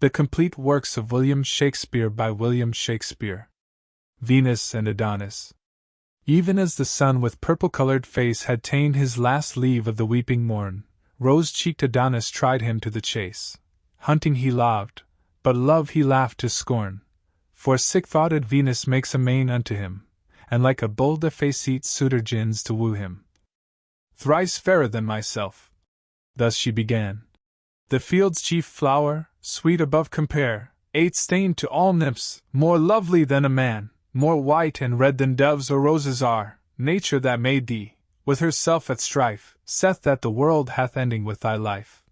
The complete works of William Shakespeare by William Shakespeare. Venus and Adonis. Even as the sun with purple-colored face had ta'en his last leave of the weeping morn, rose-cheeked Adonis tried him to the chase. Hunting he loved, but love he laughed to scorn. For sick-thoughted Venus makes a main unto him, and like a bold-facete suitor gins to woo him. Thrice fairer than myself. Thus she began. The field's chief flower, sweet above compare, stained to all nymphs, more lovely than a man, more white and red than doves or roses are, nature that made thee, with herself at strife, saith that the world hath ending with thy life.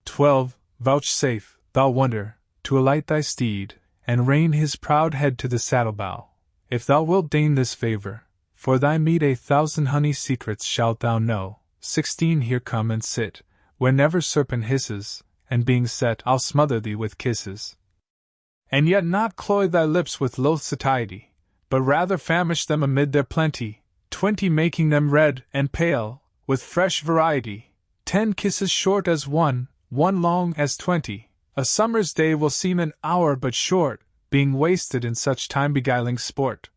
12. Vouchsafe, thou wonder, to alight thy steed, and rein his proud head to the saddle-bow, if thou wilt deign this favor, for thy meat 1,000 honey secrets shalt thou know. 16. Here come and sit, where never serpent hisses, and being set I'll smother thee with kisses. And yet not cloy thy lips with loath satiety, but rather famish them amid their plenty, 20 making them red and pale, with fresh variety, 10 kisses short as one long as 20. A summer's day will seem an hour but short, being wasted in such time-beguiling sport.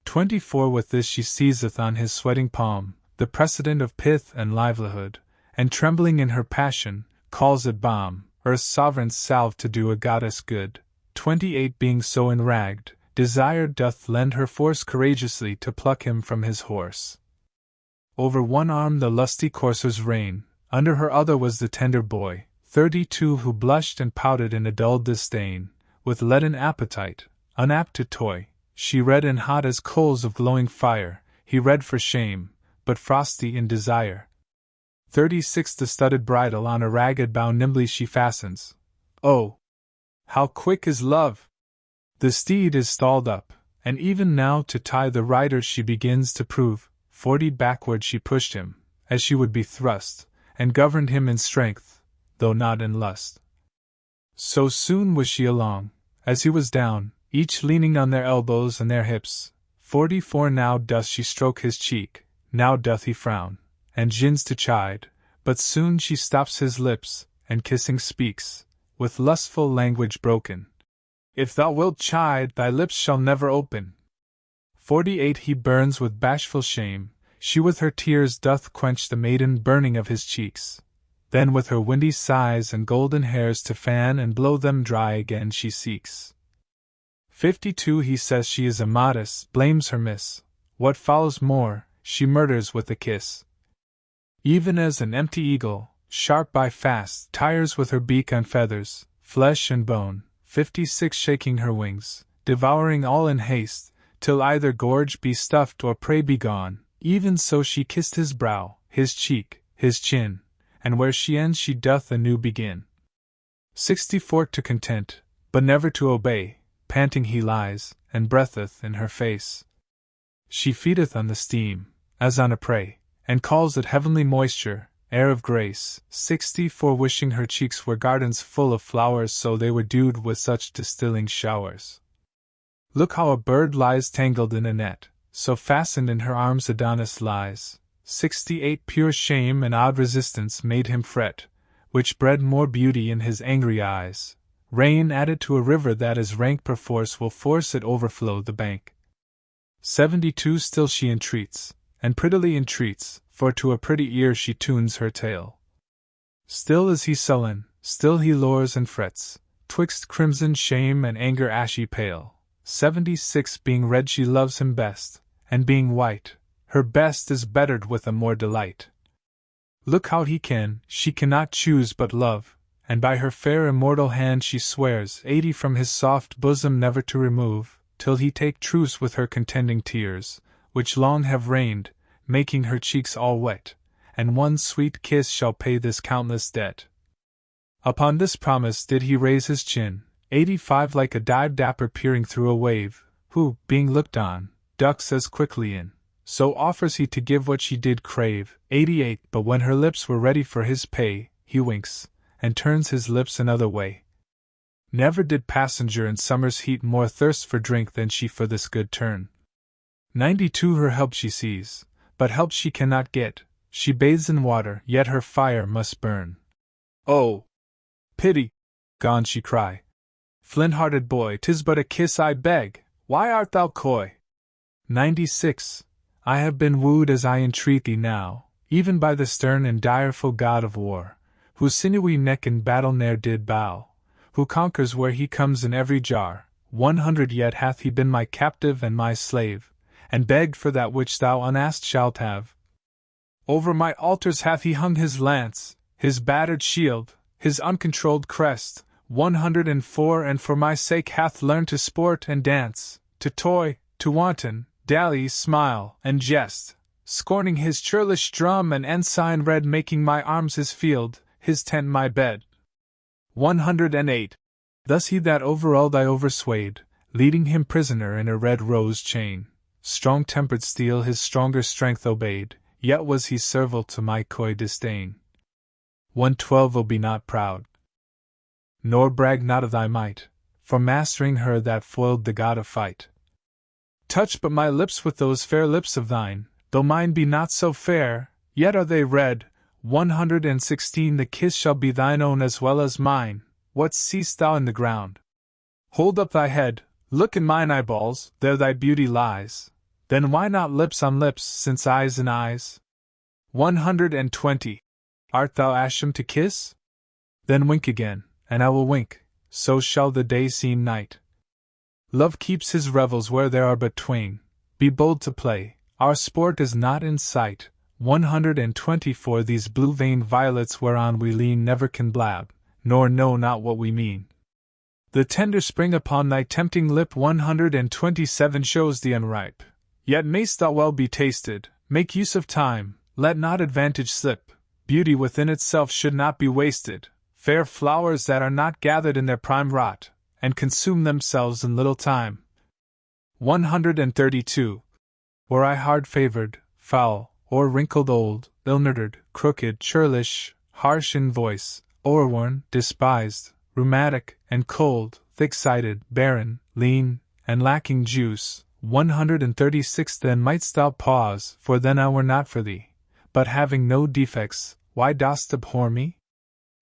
24. With this she seizeth on his sweating palm, the precedent of pith and livelihood, and trembling in her passion, calls it balm, earth's sovereign salve to do a goddess good. 28. Being so enragged, desire doth lend her force courageously to pluck him from his horse. Over one arm the lusty courser's rein, under her other was the tender boy. 32. Who blushed and pouted in a dull disdain, with leaden appetite, unapt to toy. She red and hot as coals of glowing fire, he red for shame, but frosty in desire. 36. The studded bridle on a ragged bough nimbly she fastens. Oh, how quick is love! The steed is stalled up, and even now to tie the rider she begins to prove. 40. Backward she pushed him, as she would be thrust, and governed him in strength, though not in lust. So soon was she along, as he was down, each leaning on their elbows and their hips. 44. Now doth she stroke his cheek, now doth he frown, and gins to chide, but soon she stops his lips, and kissing speaks, with lustful language broken. If thou wilt chide, thy lips shall never open. 48. He burns with bashful shame, she with her tears doth quench the maiden burning of his cheeks. Then with her windy sighs and golden hairs to fan and blow them dry again she seeks. 52. He says she is immodest, blames her miss. What follows more, she murders with a kiss. Even as an empty eagle, sharp by fast, tires with her beak on feathers, flesh and bone. 56. Shaking her wings, devouring all in haste, till either gorge be stuffed or prey be gone, even so she kissed his brow, his cheek, his chin, and where she ends she doth anew begin. 64. To content, but never to obey, panting he lies, and breatheth in her face. She feedeth on the steam, as on a prey, and calls it heavenly moisture, air of grace. 64. Wishing her cheeks were gardens full of flowers, so they were dewed with such distilling showers. Look how a bird lies tangled in a net, so fastened in her arms Adonis lies. 68. Pure shame and odd resistance made him fret, which bred more beauty in his angry eyes. Rain added to a river that is rank perforce will force it overflow the bank. 72. Still she entreats, and prettily entreats, for to a pretty ear she tunes her tale. Still is he sullen, still he lures and frets, twixt crimson shame and anger ashy pale. 76. Being red she loves him best, and being white, her best is bettered with a more delight. Look how she cannot choose but love, and by her fair immortal hand she swears 80 from his soft bosom never to remove, till he take truce with her contending tears, which long have reigned, making her cheeks all wet, and one sweet kiss shall pay this countless debt. Upon this promise did he raise his chin. 85. Like a dapper peering through a wave, who, being looked on, ducks as quickly in, so offers he to give what she did crave. 88. But when her lips were ready for his pay, he winks, and turns his lips another way. Never did passenger in summer's heat more thirst for drink than she for this good turn. 92. Her help she sees, but help she cannot get, she bathes in water, yet her fire must burn. Oh, pity! Gone, she cry. Flint-hearted boy, 'tis but a kiss I beg, why art thou coy? 96. I have been wooed as I entreat thee now, even by the stern and direful god of war, whose sinewy neck in battle ne'er did bow, who conquers where he comes in every jar. 100 yet hath he been my captive and my slave, and begged for that which thou unasked shalt have. Over my altars hath he hung his lance, his battered shield, his uncontrolled crest. 104 and for my sake hath learned to sport and dance, to toy, to wanton, dally, smile, and jest, scorning his churlish drum and ensign red, making my arms his field, his tent my bed. 108. Thus he that overawed I overswayed, leading him prisoner in a red rose chain. Strong-tempered steel his stronger strength obeyed, yet was he servile to my coy disdain. 112. O be not proud, nor brag not of thy might, for mastering her that foiled the god of fight. Touch but my lips with those fair lips of thine, though mine be not so fair, yet are they red. 116. The kiss shall be thine own as well as mine. What seest thou in the ground? Hold up thy head, look in mine eyeballs, there thy beauty lies. Then why not lips on lips, since eyes in eyes? 120. Art thou ashamed to kiss? Then wink again, and I will wink, so shall the day seem night. Love keeps his revels where there are but twain. Be bold to play, our sport is not in sight. 124. These blue-veined violets whereon we lean never can blab, nor know not what we mean. The tender spring upon thy tempting lip. 127 shows thee unripe, yet mayst thou well be tasted. Make use of time, let not advantage slip. Beauty within itself should not be wasted. Fair flowers that are not gathered in their prime rot, and consume themselves in little time. 132. Were I hard-favored, foul, or wrinkled old, ill-nurtured, crooked, churlish, harsh in voice, o'erworn, despised, rheumatic, and cold, thick-sided, barren, lean, and lacking juice. 136. Then mightst thou pause, for then I were not for thee. But having no defects, why dost abhor me?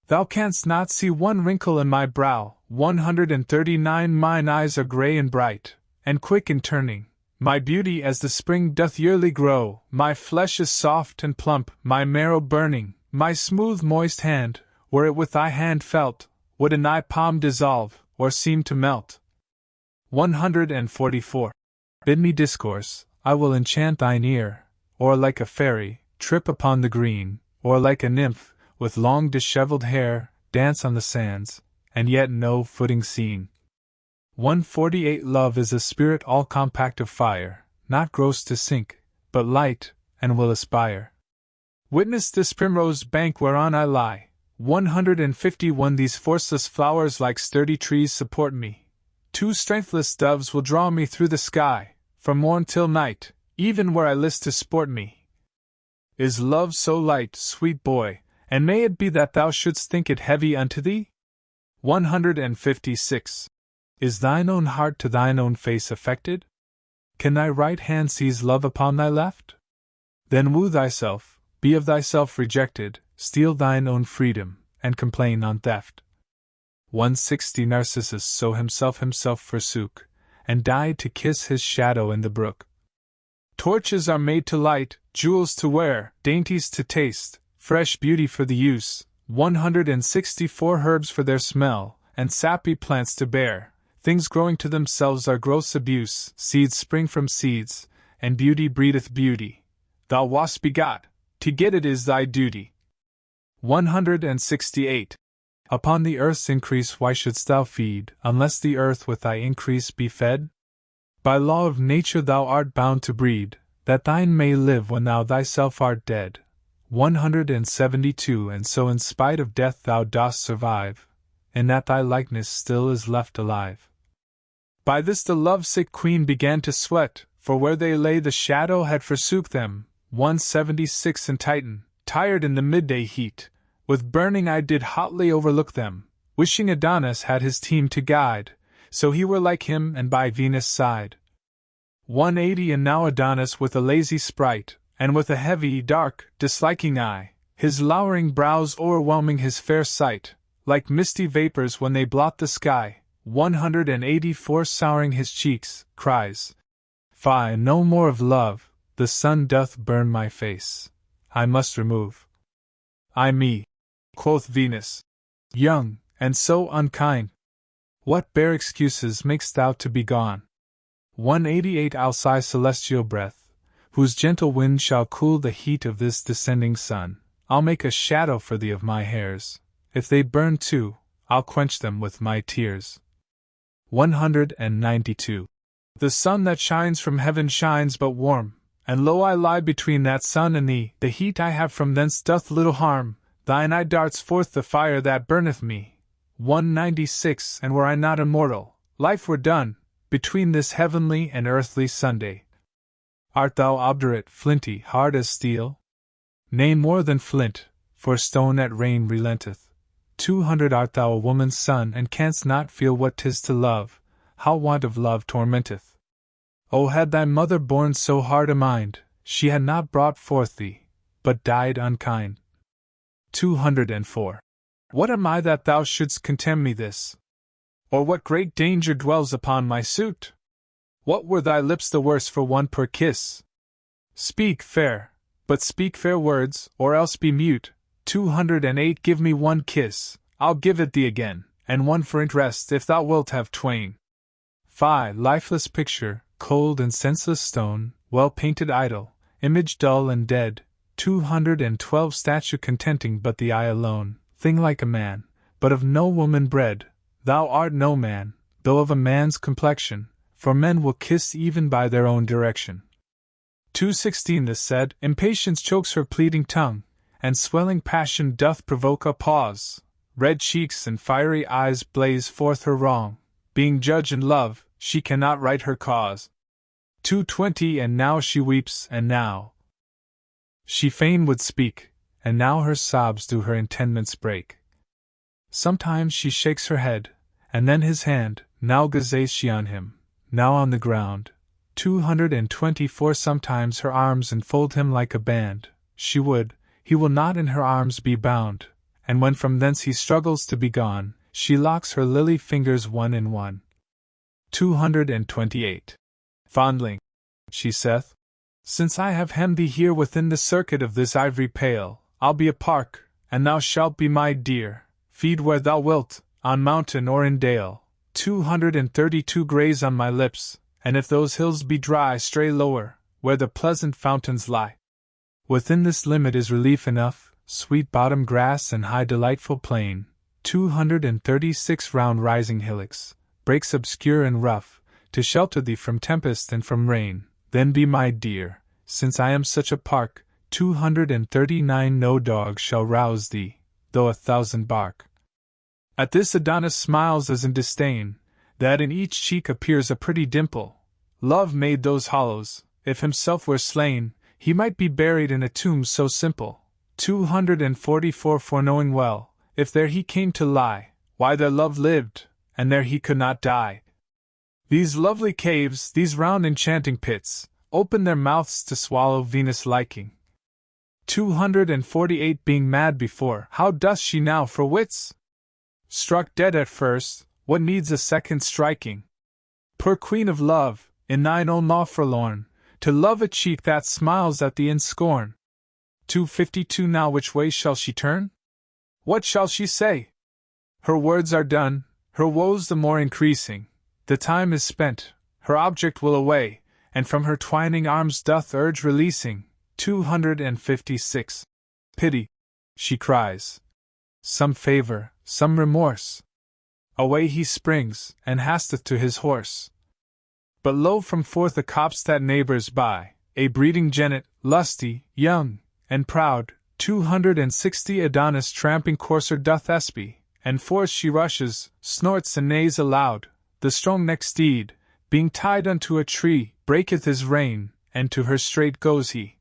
Thou canst not see one wrinkle in my brow. 139. Mine eyes are grey and bright, and quick in turning. My beauty as the spring doth yearly grow. My flesh is soft and plump, my marrow burning. My smooth moist hand, were it with thy hand felt, would in thy palm dissolve, or seem to melt. 144. Bid me discourse, I will enchant thine ear, or like a fairy, trip upon the green, or like a nymph, with long dishevelled hair, dance on the sands, and yet no footing seen. 148. Love is a spirit all compact of fire, not gross to sink, but light, and will aspire. Witness this primrose bank whereon I lie. 151. These forceless flowers like sturdy trees support me. Two strengthless doves will draw me through the sky, from morn till night, even where I list to sport me. Is love so light, sweet boy, and may it be that thou shouldst think it heavy unto thee? 156. Is thine own heart to thine own face affected? Can thy right hand seize love upon thy left? Then woo thyself, be of thyself rejected, steal thine own freedom, and complain on theft. 160. Narcissus so himself forsook, and died to kiss his shadow in the brook. Torches are made to light, jewels to wear, dainties to taste, fresh beauty for the use. 164. Herbs for their smell, and sappy plants to bear. Things growing to themselves are gross abuse. Seeds spring from seeds, and beauty breedeth beauty. Thou wast begot, to get it is thy duty. 168. Upon the earth's increase why shouldst thou feed, unless the earth with thy increase be fed? By law of nature thou art bound to breed, that thine may live when thou thyself art dead. 172. And so in spite of death thou dost survive, in that thy likeness still is left alive. By this the love-sick queen began to sweat, for where they lay the shadow had forsook them. 176. And Titan, tired in the midday heat, with burning eye did hotly overlook them, wishing Adonis had his team to guide, so he were like him and by Venus' side. 180. And now Adonis with a lazy sprite, and with a heavy, dark, disliking eye, his lowering brows o'erwhelming his fair sight, like misty vapors when they blot the sky. 184 souring his cheeks, cries, Fie, no more of love, the sun doth burn my face. I must remove. Ay me, quoth Venus, young, and so unkind. What bare excuses makest thou to be gone? 188 I'll sigh celestial breath, whose gentle wind shall cool the heat of this descending sun. I'll make a shadow for thee of my hairs. If they burn too, I'll quench them with my tears. 192. The sun that shines from heaven shines but warm, and lo I lie between that sun and thee. The heat I have from thence doth little harm, thine eye darts forth the fire that burneth me. 196 And were I not immortal, life were done, between this heavenly and earthly Sunday. Art thou obdurate, flinty, hard as steel? Nay, more than flint, for stone at rain relenteth. 200 Art thou a woman's son, and canst not feel what 'tis to love, how want of love tormenteth? O had thy mother borne so hard a mind, she had not brought forth thee, but died unkind. 204. What am I that thou shouldst contemn me this? Or what great danger dwells upon my suit? What were thy lips the worse for one poor kiss? Speak, fair, but speak fair words, or else be mute. 208 Give me one kiss, I'll give it thee again, and one for interest if thou wilt have twain. Fie, lifeless picture, cold and senseless stone, well-painted idol, image dull and dead. 212 Statue contenting but the eye alone, thing like a man, but of no woman bred. Thou art no man, though of a man's complexion, for men will kiss even by their own direction. 216 This said, impatience chokes her pleading tongue, and swelling passion doth provoke a pause. Red cheeks and fiery eyes blaze forth her wrong. Being judge in love, she cannot right her cause. 220 And now she weeps, and now she fain would speak, and now her sobs do her intendments break. Sometimes she shakes her head, and then his hand, now gazes she on him, now on the ground. 224 Sometimes her arms enfold him like a band, she would, he will not in her arms be bound, and when from thence he struggles to be gone, she locks her lily fingers one in one. 228. Fondling, she saith, since I have hemmed thee here within the circuit of this ivory pale, I'll be a park, and thou shalt be my deer, feed where thou wilt, on mountain or in dale. 232 Graze on my lips, and if those hills be dry stray lower, where the pleasant fountains lie. Within this limit is relief enough, sweet bottom grass and high delightful plain. 236 Round rising hillocks, breaks obscure and rough, to shelter thee from tempest and from rain. Then be my dear, since I am such a park. 239 No dog shall rouse thee, though 1,000 bark. At this Adonis smiles as in disdain, that in each cheek appears a pretty dimple. Love made those hollows, if himself were slain, he might be buried in a tomb so simple. 244 Foreknowing well, if there he came to lie, why their love lived, and there he could not die. These lovely caves, these round enchanting pits, open their mouths to swallow Venus' liking. 248 Being mad before, how doth she now for wits? Struck dead at first, what needs a second striking? Poor queen of love, in thine own law forlorn, to love a cheek that smiles at thee in scorn. 252 Now which way shall she turn? What shall she say? Her words are done, her woes the more increasing. The time is spent, her object will away, and from her twining arms doth urge releasing. 256 Pity, she cries. Some favor, some remorse. Away he springs, and hasteth to his horse. But lo, from forth a copse that neighbors by, a breeding jennet, lusty, young, and proud. 260 Adonis tramping courser doth espy, and forth she rushes, snorts and neighs aloud. The strong-necked steed, being tied unto a tree, breaketh his rein, and to her straight goes he.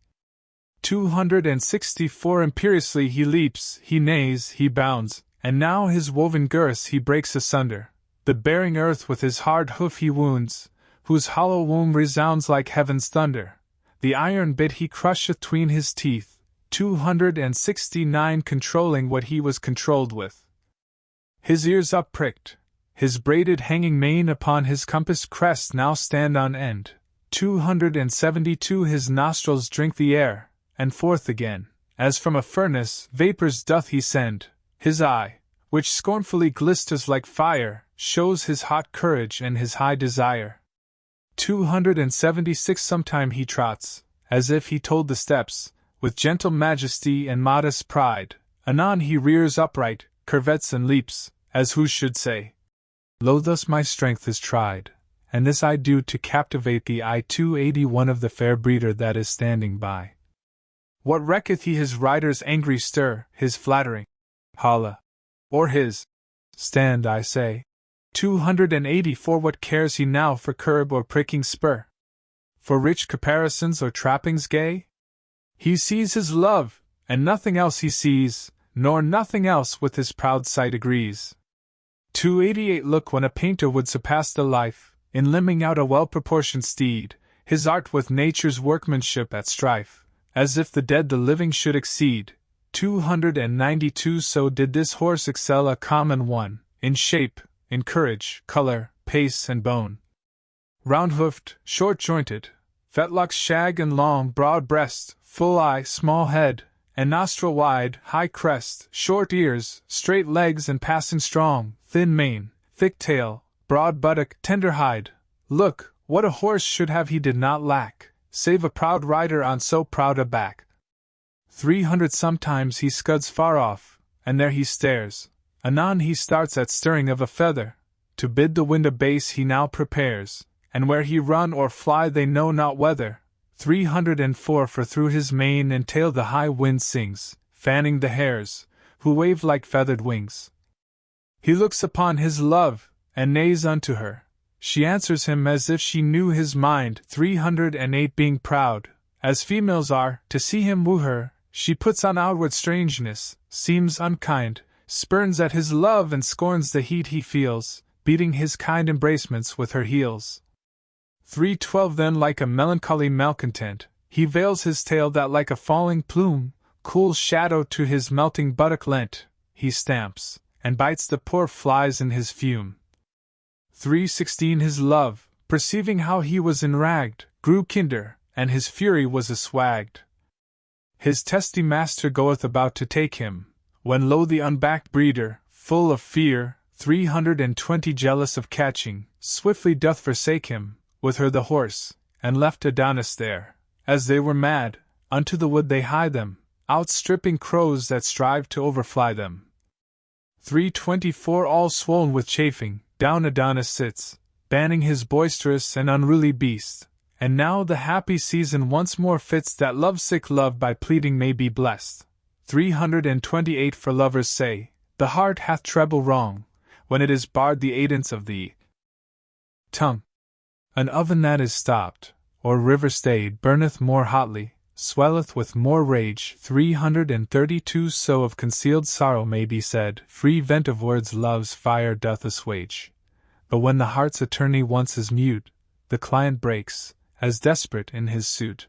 264 Imperiously he leaps, he neighs, he bounds, and now his woven girths he breaks asunder. The bearing earth with his hard hoof he wounds, whose hollow womb resounds like heaven's thunder. The iron bit he crusheth 'tween his teeth. 269 Controlling what he was controlled with. His ears up-pricked, his braided hanging mane upon his compassed crest now stand on end. 272 His nostrils drink the air, and forth again, as from a furnace, vapors doth he send. His eye, which scornfully glisters like fire, shows his hot courage and his high desire. 276 Sometime he trots, as if he told the steps, with gentle majesty and modest pride. Anon he rears upright, curvets and leaps, as who should say, Lo, thus my strength is tried, and this I do to captivate the eye. 281 Of the fair breeder that is standing by. What recketh he his rider's angry stir, his flattering holla, or his stand, I say? 284 What cares he now for curb or pricking spur? For rich caparisons or trappings gay? He sees his love, and nothing else he sees, nor nothing else with his proud sight agrees. 288 Look, when a painter would surpass the life, in limning out a well-proportioned steed, his art with nature's workmanship at strife, as if the dead the living should exceed. 292 So did this horse excel a common one, in shape, in courage, color, pace and bone. Round-hoofed, short-jointed, fetlocks shag and long, broad breast, full eye, small head, and nostril wide, high crest, short ears, straight legs and passing strong, thin mane, thick tail, broad buttock, tender hide. Look, what a horse should have he did not lack, save a proud rider on so proud a back. 300 Sometimes he scuds far off, and there he stares. Anon he starts at stirring of a feather, to bid the wind abase he now prepares, and where he run or fly they know not whether. 304 For through his mane and tail the high wind sings, fanning the hares, who wave like feathered wings. He looks upon his love, and neighs unto her. She answers him as if she knew his mind. 308 Being proud, as females are, to see him woo her, she puts on outward strangeness, seems unkind, spurns at his love and scorns the heat he feels, beating his kind embracements with her heels. 312 Then like a melancholy malcontent, he veils his tail that like a falling plume, cool shadow to his melting buttock lent, he stamps, and bites the poor flies in his fume. 316 His love, perceiving how he was enragged, grew kinder, and his fury was assuaged. His testy master goeth about to take him, when lo the unbacked breeder, full of fear, 320 Jealous of catching, swiftly doth forsake him, with her the horse, and left Adonis there. As they were mad, unto the wood they hie them, outstripping crows that strive to overfly them. 324 All swoln with chafing, down Adonis sits, banning his boisterous and unruly beast, and now the happy season once more fits that lovesick love by pleading may be blessed. 328 For lovers say, the heart hath treble wrong, when it is barred the aidance of the tongue. An oven that is stopped, or river stayed, burneth more hotly, swelleth with more rage. 332 So of concealed sorrow may be said, free vent of words love's fire doth assuage. But when the heart's attorney once is mute, the client breaks, as desperate in his suit.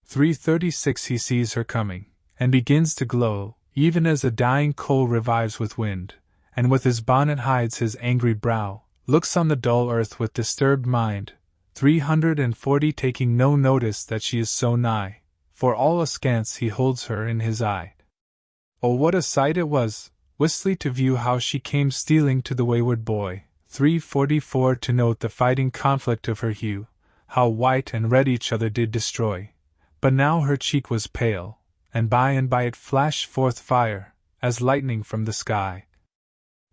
336 He sees her coming, and begins to glow, even as a dying coal revives with wind, and with his bonnet hides his angry brow, looks on the dull earth with disturbed mind. 340 Taking no notice that she is so nigh, for all askance he holds her in his eye. Oh, what a sight it was, wistly to view how she came stealing to the wayward boy. 344 To note the fighting conflict of her hue, how white and red each other did destroy. But now her cheek was pale, and by it flashed forth fire, as lightning from the sky.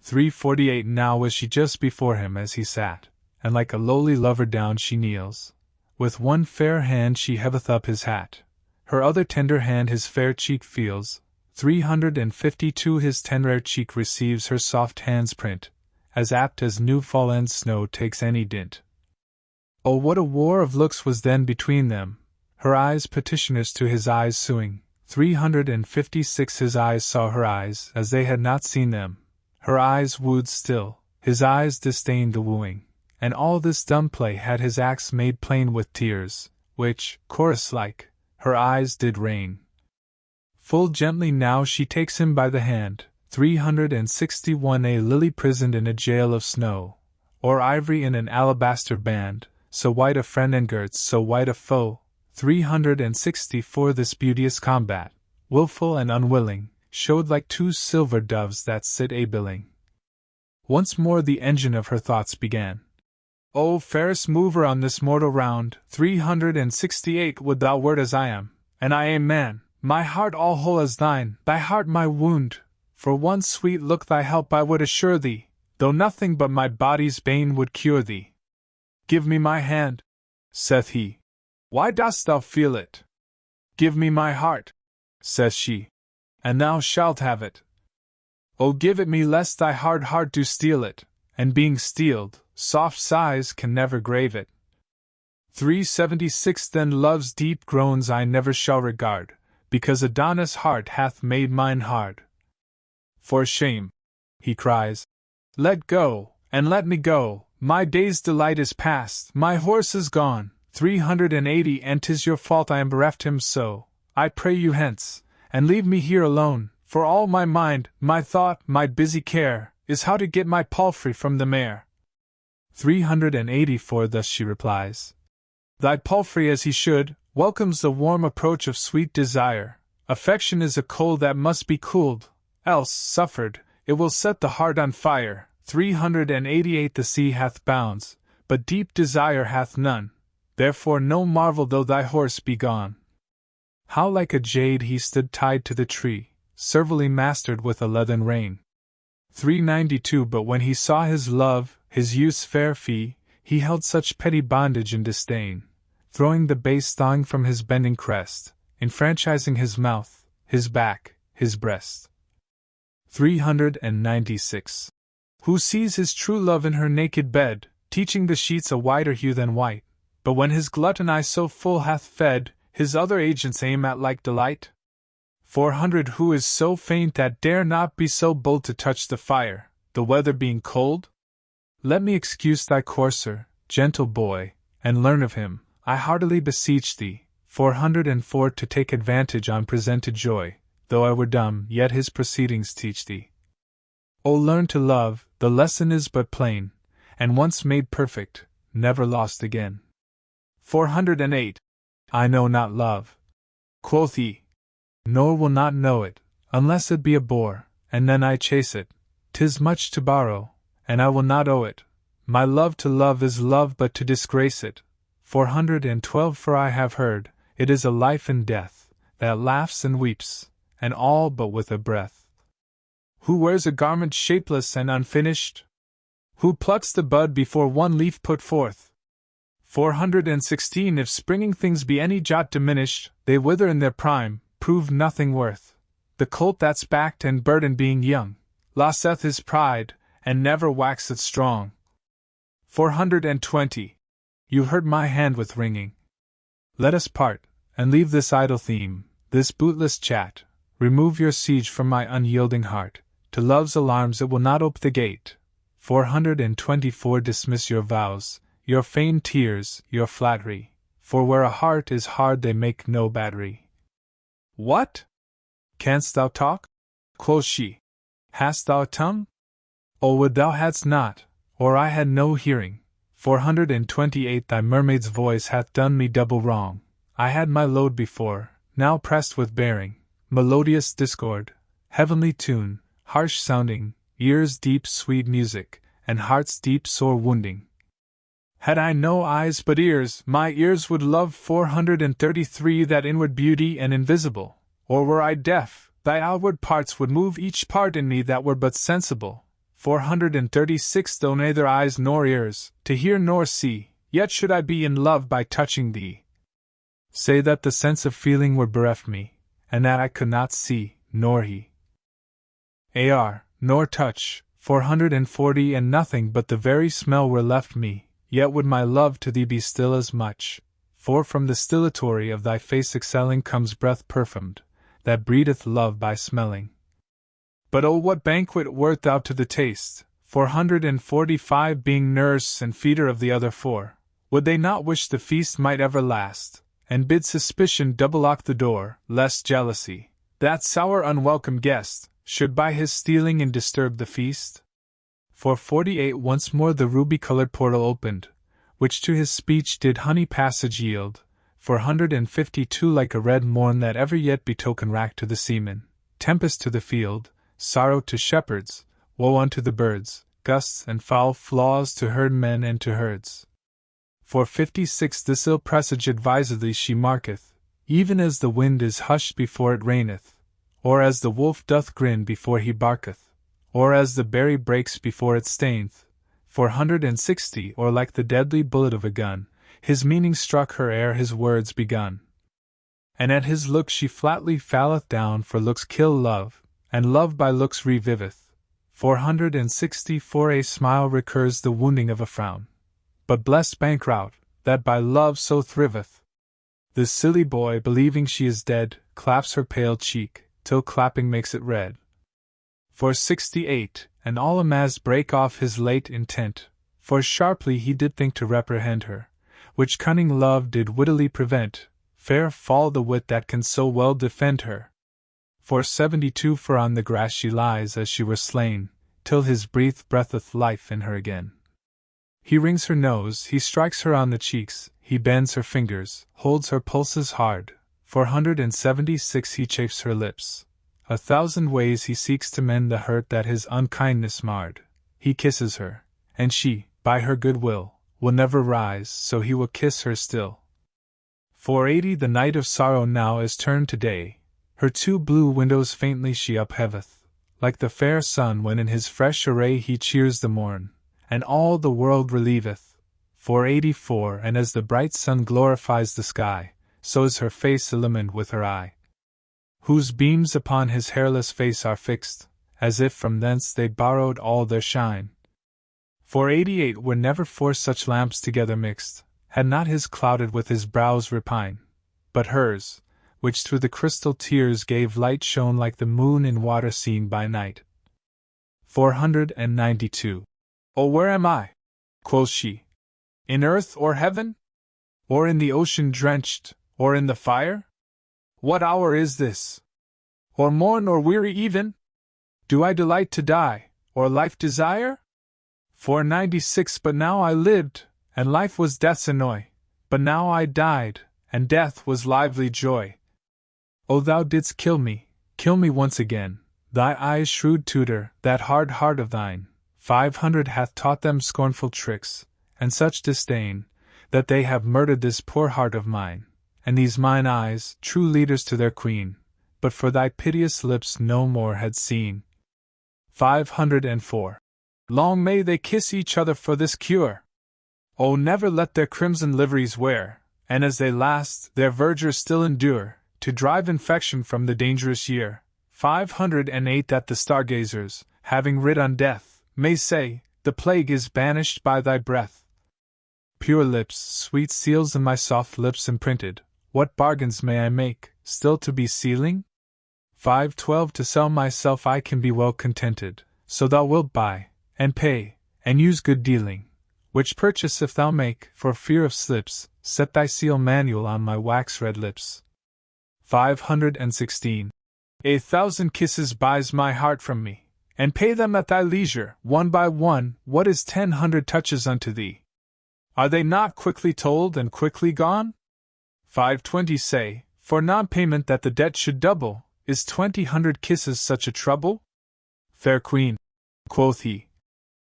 348 Now was she just before him as he sat, and like a lowly lover down she kneels. With one fair hand she heaveth up his hat, her other tender hand his fair cheek feels. 352 His tender cheek receives her soft hand's print, as apt as new fallen snow takes any dint. Oh, what a war of looks was then between them, her eyes petitioners to his eyes suing. 356 His eyes saw her eyes as they had not seen them, her eyes wooed still, his eyes disdained the wooing, and all this dumb play had his acts made plain with tears, which, chorus-like, her eyes did rain. Full gently now she takes him by the hand, 361 A lily prisoned in a jail of snow, or ivory in an alabaster band, so white a friend and girts so white a foe. 364 This beauteous combat, wilful and unwilling, showed like two silver doves that sit a-billing. Once more the engine of her thoughts began. O fairest mover on this mortal round, 368 Would thou wert as I am, and I a man, my heart all whole as thine, thy heart my wound. For one sweet look thy help I would assure thee, though nothing but my body's bane would cure thee. Give me my hand, saith he. Why dost thou feel it? Give me my heart, says she, and thou shalt have it. O give it me lest thy hard heart do steal it, and being steeled, soft sighs can never grave it. 376 Then love's deep groans I never shall regard, because Adonis' heart hath made mine hard. For shame, he cries, let go, and let me go, my day's delight is past, my horse is gone. 380 And 'tis your fault I am bereft him so, I pray you hence, and leave me here alone, for all my mind, my thought, my busy care, is how to get my palfrey from the mare. 384 Thus she replies. Thy palfrey as he should, welcomes the warm approach of sweet desire, affection is a coal that must be cooled, else, suffered, it will set the heart on fire. 388 The sea hath bounds, but deep desire hath none, therefore no marvel though thy horse be gone. How like a jade he stood tied to the tree, servilely mastered with a leathern rein. 392 But when he saw his love, his youth's fair fee, he held such petty bondage in disdain, throwing the base thong from his bending crest, enfranchising his mouth, his back, his breast. 396 Who sees his true love in her naked bed, teaching the sheets a whiter hue than white, but when his glutton eye so full hath fed, his other agents aim at like delight? 400 Who is so faint that dare not be so bold to touch the fire, the weather being cold? Let me excuse thy courser, gentle boy, and learn of him, I heartily beseech thee. 404 To take advantage on presented joy, though I were dumb, yet his proceedings teach thee. O learn to love, the lesson is but plain, and once made perfect, never lost again. 408 I know not love, quoth he, nor will not know it, unless it be a bore, and then I chase it. 'Tis much to borrow, and I will not owe it. My love to love is love but to disgrace it. 412 For I have heard, it is a life and death, that laughs and weeps, and all but with a breath. Who wears a garment shapeless and unfinished? Who plucks the bud before one leaf put forth? 416 If springing things be any jot diminished, they wither in their prime, prove nothing worth. The colt that's backed and burdened being young, loseth his pride, and never waxeth strong. 420 You hurt my hand with ringing. Let us part, and leave this idle theme, this bootless chat. Remove your siege from my unyielding heart. To love's alarms it will not ope the gate. 424 Dismiss your vows, your feigned tears, your flattery, for where a heart is hard they make no battery. What? Canst thou talk? Quoth she. Hast thou a tongue? O would thou hadst not, or I had no hearing. 428 Thy mermaid's voice hath done me double wrong. I had my load before, now pressed with bearing, melodious discord, heavenly tune, harsh sounding, ears deep sweet music, and heart's deep sore wounding. Had I no eyes but ears, my ears would love. 433 That inward beauty and invisible, or were I deaf, thy outward parts would move each part in me that were but sensible. 436 Though neither eyes nor ears, to hear nor see, yet should I be in love by touching thee. Say that the sense of feeling were bereft me, and that I could not see, nor he. Nor touch. 440 And nothing but the very smell were left me, yet would my love to thee be still as much. For from the stillatory of thy face excelling comes breath perfumed, that breedeth love by smelling. But oh, what banquet wert thou to the taste! 445 Being nurse and feeder of the other four, would they not wish the feast might ever last, and bid suspicion double lock the door, lest jealousy, that sour unwelcome guest, should by his stealing in disturb the feast? 448 Once more the ruby-colored portal opened, which to his speech did honey passage yield. 452 Like a red morn that ever yet betokened wrack to the seamen, tempest to the field, sorrow to shepherds, woe unto the birds, gusts and foul flaws to herdmen and to herds. 456 This ill presage advisedly she marketh, even as the wind is hushed before it raineth, or as the wolf doth grin before he barketh, or as the berry breaks before it staineth. 460 Or like the deadly bullet of a gun, his meaning struck her ere his words begun. And at his look she flatly falleth down, for looks kill love, and love by looks reviveth. 464 A smile recurs the wounding of a frown, but blessed bankrout, that by love so thriveth. The silly boy, believing she is dead, claps her pale cheek, till clapping makes it red. 468 And all amazed brake off his late intent, for sharply he did think to reprehend her, which cunning love did wittily prevent. Fair fall the wit that can so well defend her. 472 For on the grass she lies as she were slain, till his breatheth life in her again. He wrings her nose, he strikes her on the cheeks, he bends her fingers, holds her pulses hard. 476 He chafes her lips. 1,000 ways he seeks to mend the hurt that his unkindness marred. He kisses her, and she, by her good will never rise, so he will kiss her still. 480 The night of sorrow now is turned to day, her two blue windows faintly she upheveth, like the fair sun when in his fresh array he cheers the morn, and all the world relieveth. 484 And as the bright sun glorifies the sky, so is her face illumined with her eye, whose beams upon his hairless face are fixed, as if from thence they borrowed all their shine. 488 Were never four such lamps together mixed, had not his clouded with his brows repine, but hers, which through the crystal tears gave light, shone like the moon in water seen by night. 492 Oh, where am I? Quoth she. In earth or heaven? Or in the ocean drenched, or in the fire? What hour is this? Or morn or weary even? Do I delight to die, or life desire? 496 But now I lived, and life was death's annoy, but now I died, and death was lively joy. O thou didst kill me once again, thy eyes shrewd tutor, that hard heart of thine, 500 hath taught them scornful tricks, and such disdain, that they have murdered this poor heart of mine, and these mine eyes, true leaders to their queen, but for thy piteous lips no more had seen. 504 Long may they kiss each other for this cure! Oh, never let their crimson liveries wear, and as they last, their verdure still endure, to drive infection from the dangerous year. 508 That the stargazers, having writ on death, may say, the plague is banished by thy breath. Pure lips, sweet seals in my soft lips imprinted, what bargains may I make, still to be sealing? 512 To sell myself I can be well contented, so thou wilt buy, and pay, and use good dealing, which purchase if thou make, for fear of slips, set thy seal manual on my wax-red lips. 516 1,000 kisses buys my heart from me, and pay them at thy leisure, one by one. What is 1,000 touches unto thee? Are they not quickly told and quickly gone? 520 Say, for non-payment that the debt should double, is 2,000 kisses such a trouble? Fair queen, quoth he,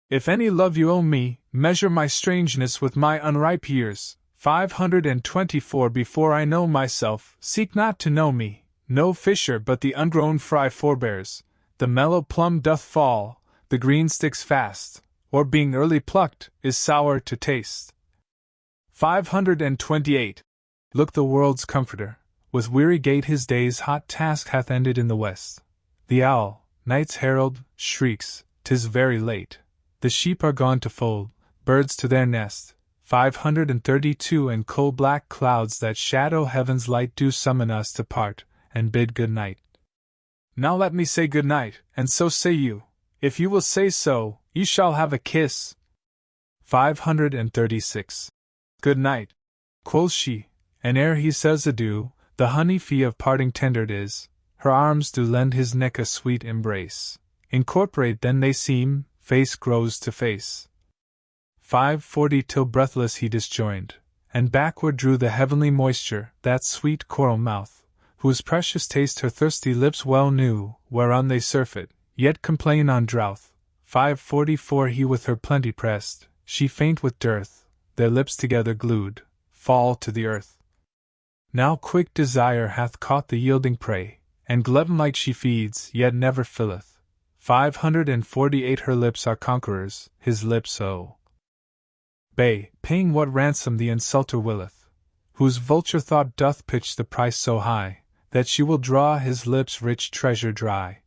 if any love you owe me, measure my strangeness with my unripe years. 524 Before I know myself, seek not to know me. No fisher but the ungrown fry forbears. The mellow plum doth fall, the green sticks fast, or being early plucked, is sour to taste. 528 Look, the world's comforter, with weary gait his day's hot task hath ended in the west. The owl, night's herald, shrieks, 'tis very late. The sheep are gone to fold, birds to their nest. 532 And coal-black clouds that shadow heaven's light do summon us to part, and bid good night. Now let me say good night, and so say you. If you will say so, you shall have a kiss. 536 Good night, quoth she, and ere he says adieu, the honey fee of parting tendered is, her arms do lend his neck a sweet embrace. Incorporate then they seem, face grows to face. 540 till breathless he disjoined, and backward drew the heavenly moisture, that sweet coral mouth, whose precious taste her thirsty lips well knew, whereon they surfeit, yet complain on drouth. 544 he with her plenty pressed, she faint with dearth, their lips together glued, fall to the earth. Now quick desire hath caught the yielding prey, and glutton-like she feeds, yet never filleth. 548 her lips are conquerors, his lips bay, paying what ransom the insulter willeth, whose vulture thought doth pitch the price so high, that she will draw his lips' rich treasure dry.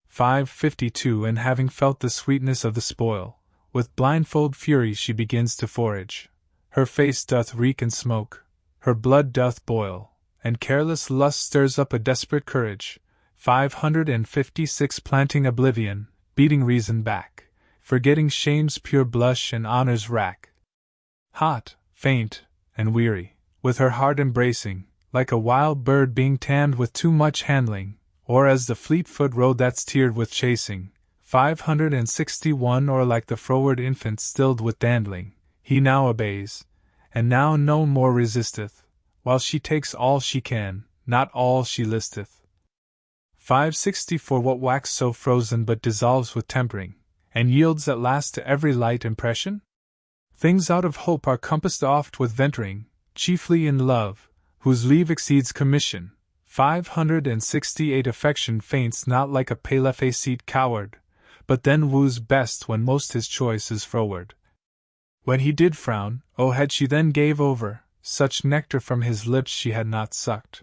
552 and having felt the sweetness of the spoil, with blindfold fury she begins to forage. Her face doth reek and smoke, her blood doth boil, and careless lust stirs up a desperate courage. 556 planting oblivion, beating reason back, forgetting shame's pure blush and honor's rack. Hot, faint, and weary, with her heart embracing, like a wild bird being tamed with too much handling, or as the fleet-foot road that's tiered with chasing. 561 or like the froward infant stilled with dandling, he now obeys, and now no more resisteth, while she takes all she can, not all she listeth. 564 what wax so frozen but dissolves with tempering, and yields at last to every light impression? Things out of hope are compassed oft with venturing, chiefly in love, whose leave exceeds commission. 568 affection faints not like a pale-faced coward, but then woos best when most his choice is froward. When he did frown, oh had she then gave over, such nectar from his lips she had not sucked.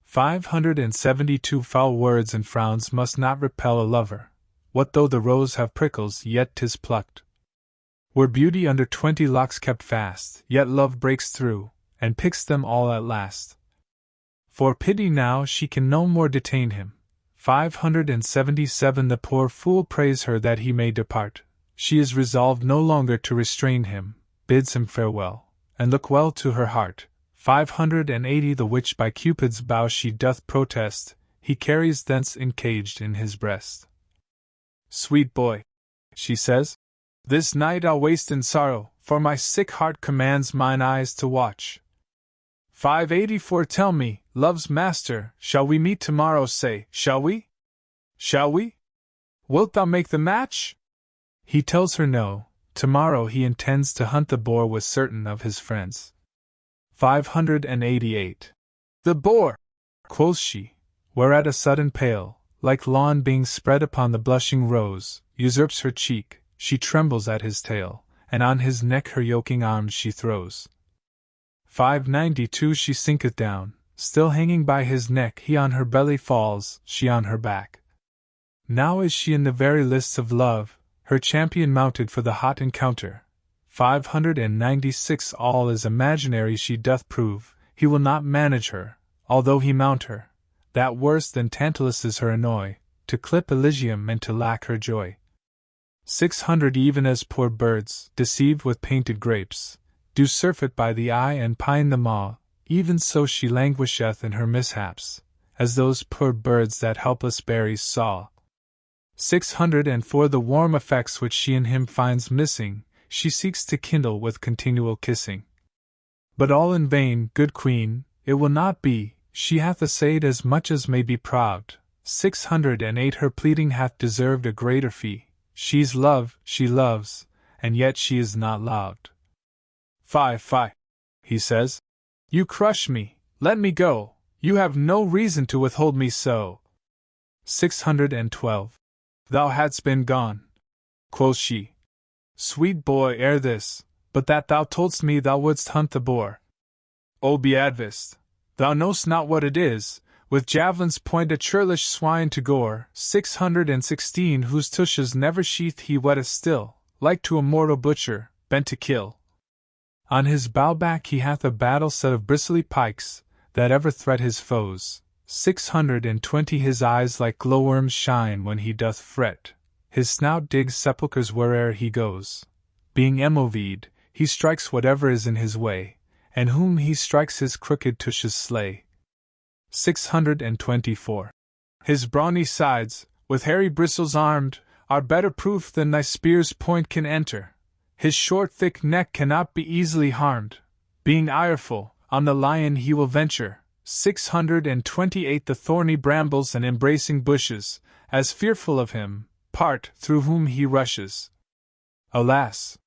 572 foul words and frowns must not repel a lover, what though the rose have prickles, yet 'tis plucked. Were beauty under 20 locks kept fast, yet love breaks through, and picks them all at last. For pity now she can no more detain him. 577 the poor fool prays her that he may depart, she is resolved no longer to restrain him, bids him farewell, and look well to her heart. 580 the which by Cupid's bow she doth protest, he carries thence encaged in his breast. Sweet boy, she says, this night I'll waste in sorrow, for my sick heart commands mine eyes to watch. 584 tell me, love's master, shall we meet tomorrow, say, shall we? Shall we? Wilt thou make the match? He tells her no, tomorrow he intends to hunt the boar with certain of his friends. 588 the boar, quoth she, whereat a sudden pale, like lawn being spread upon the blushing rose, usurps her cheek, she trembles at his tail, and on his neck her yoking arms she throws. 592 she sinketh down, still hanging by his neck, he on her belly falls, she on her back. Now is she in the very lists of love, her champion mounted for the hot encounter. 596 all is imaginary she doth prove, he will not manage her, although he mount her, that worse than Tantalus is her annoy, to clip Elysium and to lack her joy. 600 even as poor birds, deceived with painted grapes, do surfeit by the eye and pine the maw, even so she languisheth in her mishaps, as those poor birds that helpless berries saw. 604 the warm effects which she in him finds missing, she seeks to kindle with continual kissing. But all in vain, good queen, it will not be, she hath essayed as much as may be proud. 608 her pleading hath deserved a greater fee, she's love, she loves, and yet she is not loved. Fie, he says. You crush me, let me go, you have no reason to withhold me so. 612 Thou hadst been gone, quoth she, sweet boy, ere this, but that thou toldst me thou wouldst hunt the boar. O Beadvist, thou know'st not what it is, with javelin's point a churlish swine to gore. 616 whose tushes never sheathed he wetteth still, like to a mortal butcher, bent to kill. On his bow back he hath a battle set of bristly pikes, that ever threat his foes. 620 his eyes like glowworms shine when he doth fret, his snout digs sepulchres where'er he goes. Being emovied, he strikes whatever is in his way, and whom he strikes his crooked tushes slay. 624. His brawny sides, with hairy bristles armed, are better proof than thy spear's point can enter. His short thick neck cannot be easily harmed. Being ireful, on the lion he will venture. 628. The thorny brambles and embracing bushes, as fearful of him, part through whom he rushes. Alas!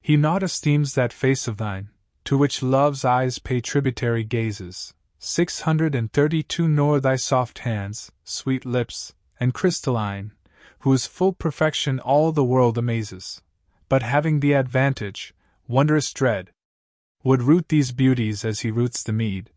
He naught esteems that face of thine, to which love's eyes pay tributary gazes. 632. Nor thy soft hands, sweet lips, and crystalline, whose full perfection all the world amazes, but having the advantage, wondrous dread, would root these beauties as he roots the mead.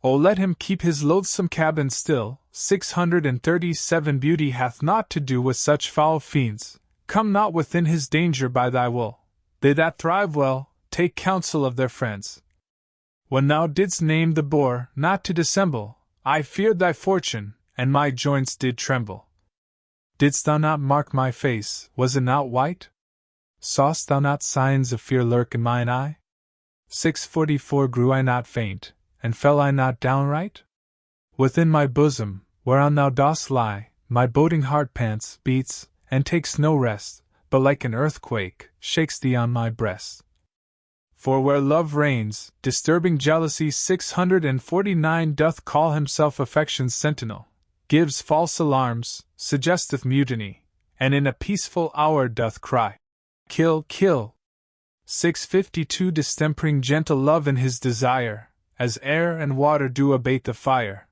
O let him keep his loathsome cabin still. 637. Beauty hath naught to do with such foul fiends, come not within his danger by thy will. They that thrive well, take counsel of their friends. When thou didst name the boar, not to dissemble, I feared thy fortune, and my joints did tremble. Didst thou not mark my face, was it not white? Saw'st thou not signs of fear lurk in mine eye? 644. Grew I not faint, and fell I not downright? Within my bosom, whereon thou dost lie, my boding heart pants, beats, and takes no rest, but like an earthquake, shakes thee on my breast. For where love reigns, disturbing jealousy. 649. Doth call himself affection's sentinel, gives false alarms, suggesteth mutiny, and in a peaceful hour doth cry, Kill, kill. 652. Distempering gentle love in his desire, as air and water do abate the fire.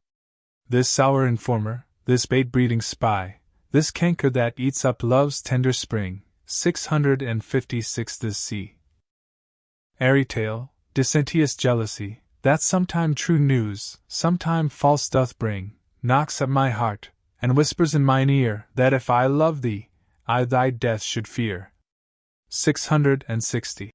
This sour informer, this bait-breeding spy, this canker that eats up love's tender spring. 656. This sea airy tale, dissentious jealousy, that sometime true news, sometime false doth bring, knocks at my heart, and whispers in mine ear, that if I love thee, I thy death should fear. 660.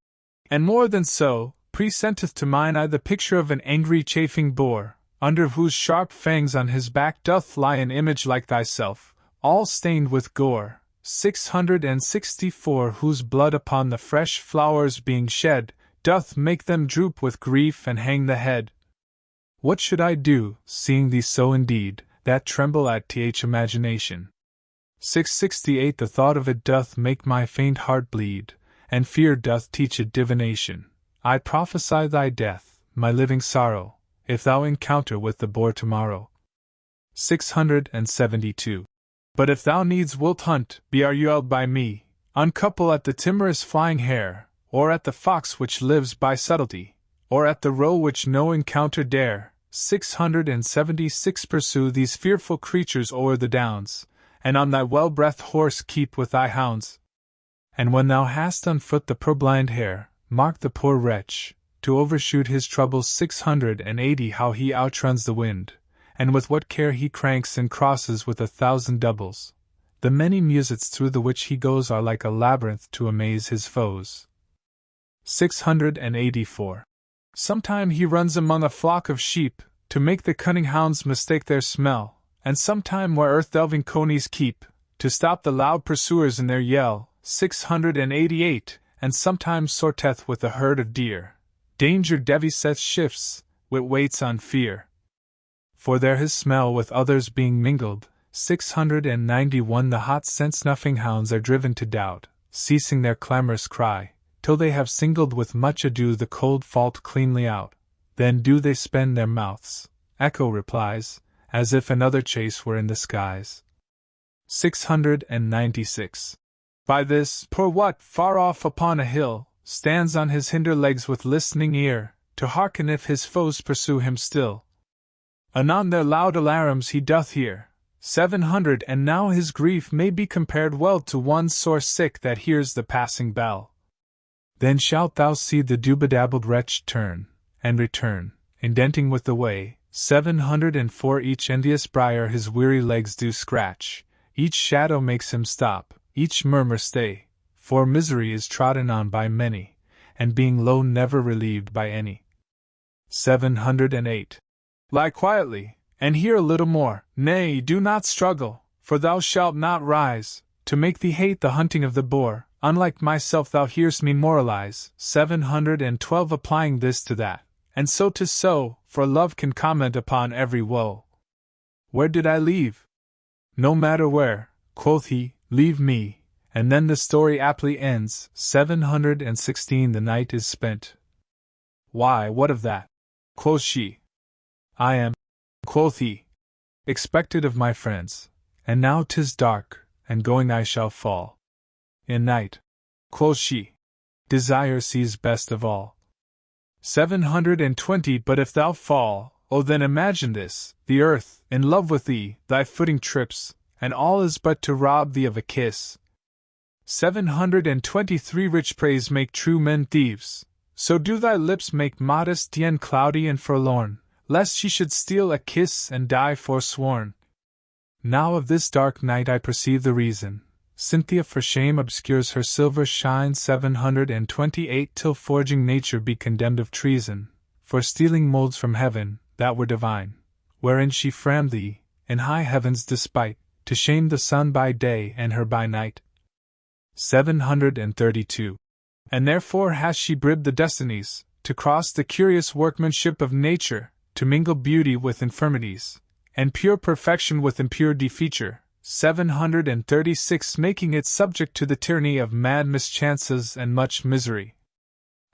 And more than so, presenteth to mine eye the picture of an angry chafing boar, under whose sharp fangs on his back doth lie an image like thyself, all stained with gore. 664. Whose blood upon the fresh flowers being shed, doth make them droop with grief and hang the head. What should I do, seeing thee so indeed, that tremble at th imagination? 668. The thought of it doth make my faint heart bleed, and fear doth teach it divination. I prophesy thy death, my living sorrow, if thou encounter with the boar tomorrow. 672. But if thou needs wilt hunt, be argued by me, uncouple at the timorous flying hare, or at the fox which lives by subtlety, or at the roe which no encounter dare. 676. Pursue these fearful creatures o'er the downs, and on thy well-breathed horse keep with thy hounds. And when thou hast on foot the purblind hare, mark the poor wretch, to overshoot his troubles. 680. How he outruns the wind, and with what care he cranks and crosses with 1,000 doubles. The many musets through the which he goes are like a labyrinth to amaze his foes. 684. Sometime he runs among a flock of sheep, to make the cunning hounds mistake their smell, and sometime where earth-delving conies keep, to stop the loud pursuers in their yell. 688. And sometimes sorteth with a herd of deer. Danger deviseth shifts, wit waits on fear. For there his smell with others being mingled. 691. The hot scent-snuffing hounds are driven to doubt, ceasing their clamorous cry, till they have singled with much ado the cold fault cleanly out. Then do they spend their mouths, echo replies, as if another chase were in the skies. 696. By this, poor what, far off upon a hill, stands on his hinder legs with listening ear, to hearken if his foes pursue him still. Anon their loud alarums he doth hear. 700. And now his grief may be compared well to one sore sick that hears the passing bell. Then shalt thou see the dubadabbled wretch turn, and return, indenting with the way. 704. Each envious briar his weary legs do scratch, each shadow makes him stop, each murmur stay, for misery is trodden on by many, and being low never relieved by any. 708. Lie quietly, and hear a little more, nay, do not struggle, for thou shalt not rise, to make thee hate the hunting of the boar, unlike myself thou hear'st me moralize. 712. Applying this to that, And so 'tis so, for love can comment upon every woe. Where did I leave? No matter where, quoth he, leave me, and then the story aptly ends. 716 The night is spent. Why, what of that? Quoth she. I am, quoth he, expected of my friends, and now 'tis dark, and going I shall fall. In night, quoth she, desire sees best of all. 720 But if thou fall, oh then imagine this, the earth, in love with thee, thy footing trips, and all is but to rob thee of a kiss. 723 Rich praise make true men thieves, so do thy lips make modest yen cloudy and forlorn, lest she should steal a kiss and die forsworn. Now of this dark night I perceive the reason. Cynthia for shame obscures her silver shine. 728 Till forging nature be condemned of treason, for stealing moulds from heaven, that were divine, wherein she framed thee, in high heaven's despite, to shame the sun by day and her by night. 732 And therefore has she bribed the destinies, to cross the curious workmanship of nature, to mingle beauty with infirmities, and pure perfection with impure defeature. 736 Making it subject to the tyranny of mad mischances and much misery.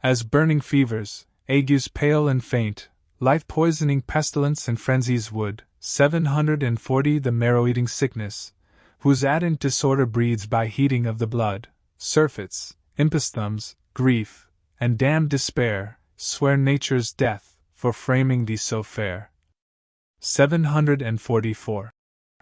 As burning fevers, agues pale and faint, life-poisoning pestilence and frenzies would. 740 The marrow-eating sickness, whose addant disorder breeds by heating of the blood, surfeits, imposthumes, grief, and damned despair, swear nature's death, for framing thee so fair. 744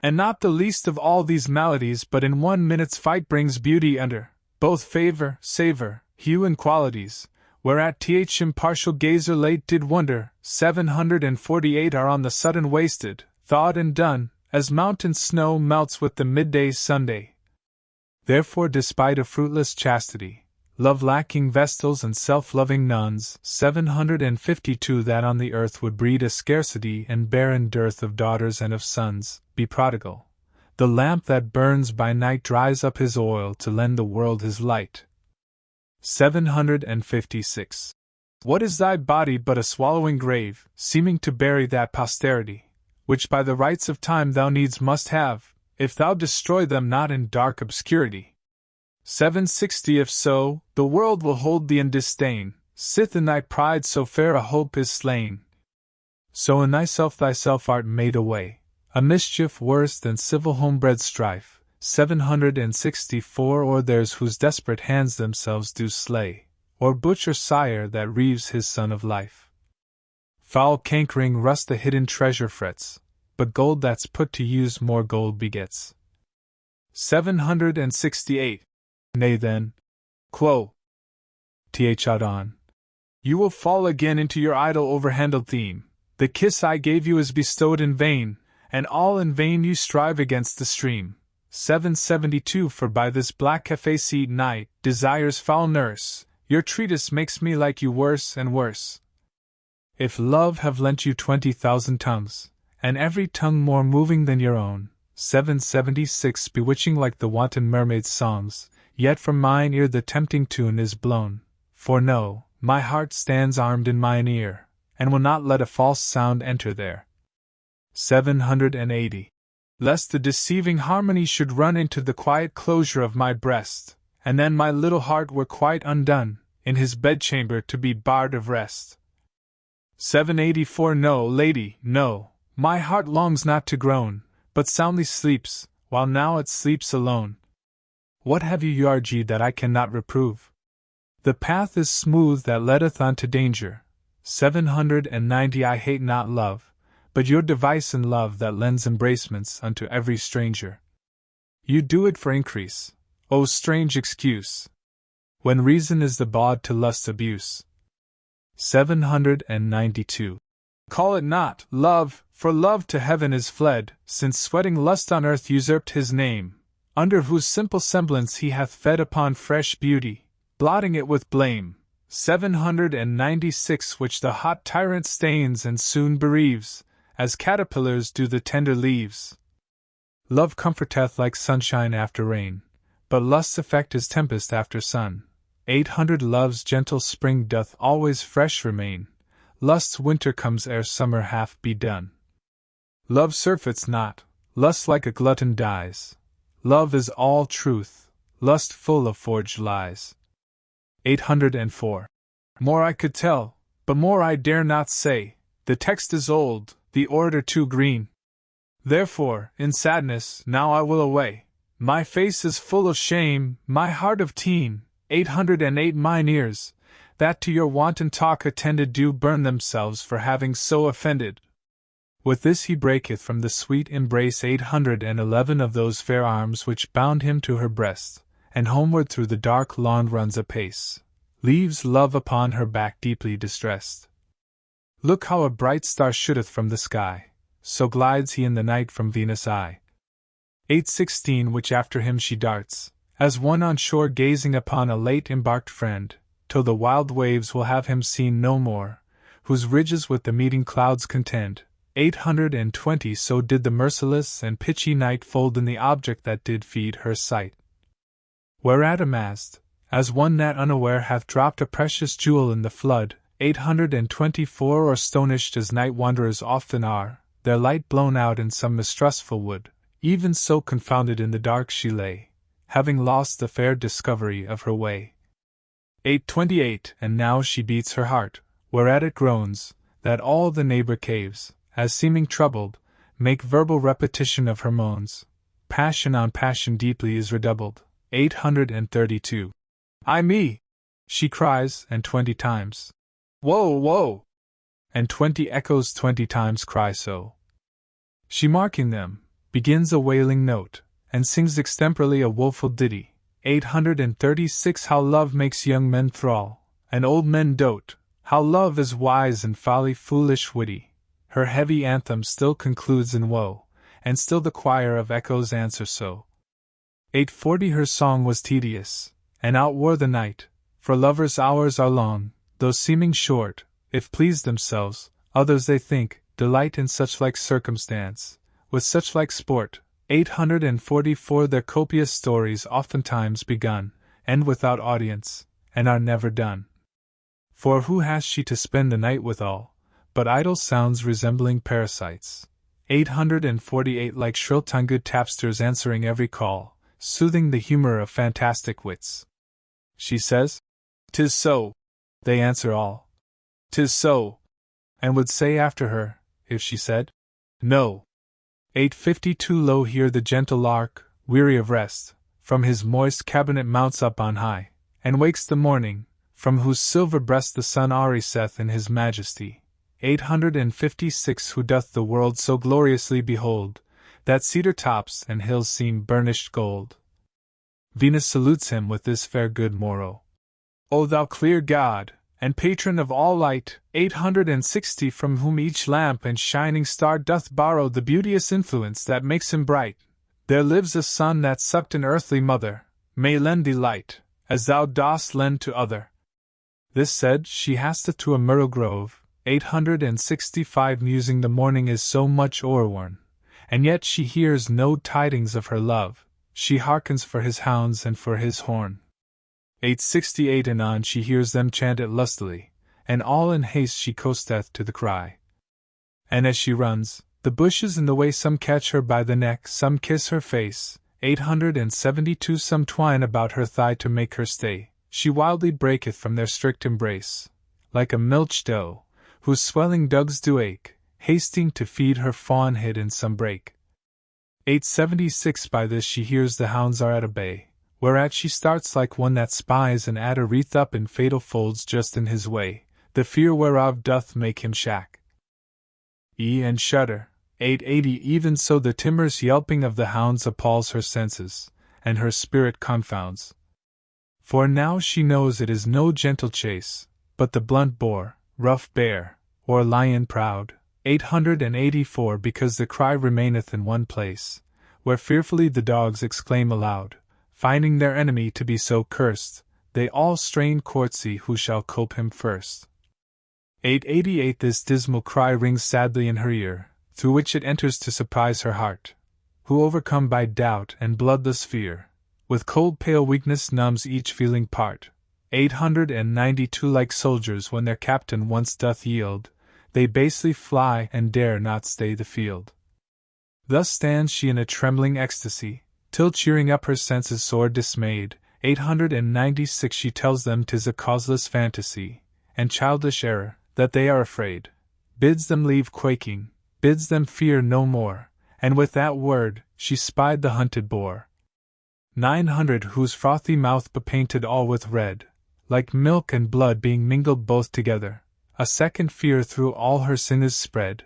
And not the least of all these maladies but in 1 minute's fight brings beauty under, both favor, savor, hue and qualities, whereat th impartial gazer late did wonder. 748 Are on the sudden wasted, thawed and done, as mountain snow melts with the midday Sunday. Therefore despite of fruitless chastity, love-lacking vestals and self-loving nuns. 752 That on the earth would breed a scarcity and barren dearth of daughters and of sons, be prodigal. The lamp that burns by night dries up his oil to lend the world his light. 756 What is thy body but a swallowing grave, seeming to bury that posterity, which by the rights of time thou needs must have, if thou destroy them not in dark obscurity? 760 If so, the world will hold thee in disdain, sith in thy pride so fair a hope is slain. So in thyself art made away, a mischief worse than civil homebred strife. 764 Or theirs whose desperate hands themselves do slay, or butcher sire that reaves his son of life. Foul cankering rust the hidden treasure frets, but gold that's put to use more gold begets. 768 Nay then, quo T'Adon, you will fall again into your idle overhandled theme. The kiss I gave you is bestowed in vain, and all in vain you strive against the stream. 772 For by this black facete night, desire's foul nurse, your treatise makes me like you worse and worse. If love have lent you 20,000 tongues, and every tongue more moving than your own. 776 Bewitching like the wanton mermaid's songs, yet from mine ear the tempting tune is blown. For know, my heart stands armed in mine ear, and will not let a false sound enter there. 780 Lest the deceiving harmony should run into the quiet closure of my breast, and then my little heart were quite undone, in his bedchamber to be barred of rest. 784 No, lady, no, my heart longs not to groan, but soundly sleeps, while now it sleeps alone. What have you Yargi that I cannot reprove? The path is smooth that leadeth unto danger. 790 I hate not love, but your device in love that lends embracements unto every stranger. You do it for increase, O strange excuse, when reason is the bawd to lust's abuse. 792 Call it not love, for love to heaven is fled, since sweating lust on earth usurped his name, under whose simple semblance he hath fed upon fresh beauty, blotting it with blame. 796 Which the hot tyrant stains and soon bereaves, as caterpillars do the tender leaves. Love comforteth like sunshine after rain, but lust's effect is tempest after sun. 800 Love's gentle spring doth always fresh remain, Lust's winter comes ere summer hath begun. Love surfeits not, lust like a glutton dies. Love is all truth, lust full of forged lies. 804. More I could tell, but more I dare not say. The text is old, the orator too green. Therefore, in sadness, now I will away. My face is full of shame, my heart of teen. 808 Mine ears, that to your wanton talk attended, do burn themselves for having so offended. With this he breaketh from the sweet embrace 811 of those fair arms which bound him to her breast, and homeward through the dark lawn runs apace, leaves love upon her back deeply distressed. Look how a bright star shooteth from the sky, so glides he in the night from Venus' eye. 816 Which after him she darts, as one on shore gazing upon a late embarked friend, till the wild waves will have him seen no more, whose ridges with the meeting clouds contend. 820 So did the merciless and pitchy night fold in the object that did feed her sight. Whereat amazed, as one that unaware hath dropped a precious jewel in the flood. 824 Or astonished as night wanderers often are, their light blown out in some mistrustful wood, even so confounded in the dark she lay, having lost the fair discovery of her way. 828 And now she beats her heart, whereat it groans, that all the neighbor caves, as seeming troubled, make verbal repetition of her moans. Passion on passion deeply is redoubled. 832 Ay me! She cries, and 20 times, Woe, woe! And 20 echoes 20 times cry so. She marking them, begins a wailing note, and sings extemporally a woeful ditty. 836 How love makes young men thrall, and old men dote, how love is wise and folly foolish witty. Her heavy anthem still concludes in woe, and still the choir of echoes answer so. 840 Her song was tedious, and outwore the night, for lovers' hours are long, though seeming short. If pleased themselves, others they think, delight in such like circumstance, with such like sport. 844 Their copious stories oftentimes begun, end without audience, and are never done. For who has she to spend the night withal, but idle sounds resembling parasites. 848 Like shrill-tongued tapsters answering every call, soothing the humor of fantastic wits. She says, "'Tis so." They answer all, "'Tis so," and would say after her, if she said, "No." 852 Lo, hear the gentle lark, weary of rest, from his moist cabinet mounts up on high, and wakes the morning, from whose silver breast the sun ariseth in his majesty. 856 Who doth the world so gloriously behold, that cedar tops and hills seem burnished gold. Venus salutes him with this fair good moro. O thou clear God, and patron of all light. 860 From whom each lamp and shining star doth borrow the beauteous influence that makes him bright, there lives a son that sucked an earthly mother, may lend thee light, as thou dost lend to other. This said, she hasteth to a myrtle grove. 865 Musing the morning is so much o'erworn, and yet she hears no tidings of her love. She hearkens for his hounds and for his horn. 868 Anon she hears them chant it lustily, and all in haste she coasteth to the cry. And as she runs, the bushes in the way some catch her by the neck, some kiss her face. 872 Some twine about her thigh to make her stay. She wildly breaketh from their strict embrace, like a milch doe, whose swelling dugs do ache, hasting to feed her fawn hid in some brake. 876 By this she hears the hounds are at a bay, whereat she starts like one that spies an adder wreathed up in fatal folds just in his way, the fear whereof doth make him shack and shudder. 880 Even so the timorous yelping of the hounds appalls her senses, and her spirit confounds. For now she knows it is no gentle chase, but the blunt boar, rough bear, or lion proud. 884 Because the cry remaineth in one place, where fearfully the dogs exclaim aloud, finding their enemy to be so cursed, they all strain courtesy who shall cope him first. 888 This dismal cry rings sadly in her ear, through which it enters to surprise her heart, who overcome by doubt and bloodless fear, with cold pale weakness numbs each feeling part, 892 Like soldiers when their captain once doth yield, they basely fly and dare not stay the field. Thus stands she in a trembling ecstasy, till cheering up her senses sore dismayed. 896 She tells them 'tis a causeless fantasy, and childish error, that they are afraid, bids them leave quaking, bids them fear no more, and with that word, she spied the hunted boar. 900 Whose frothy mouth bepainted all with red, like milk and blood being mingled both together, a second fear through all her sin is spread,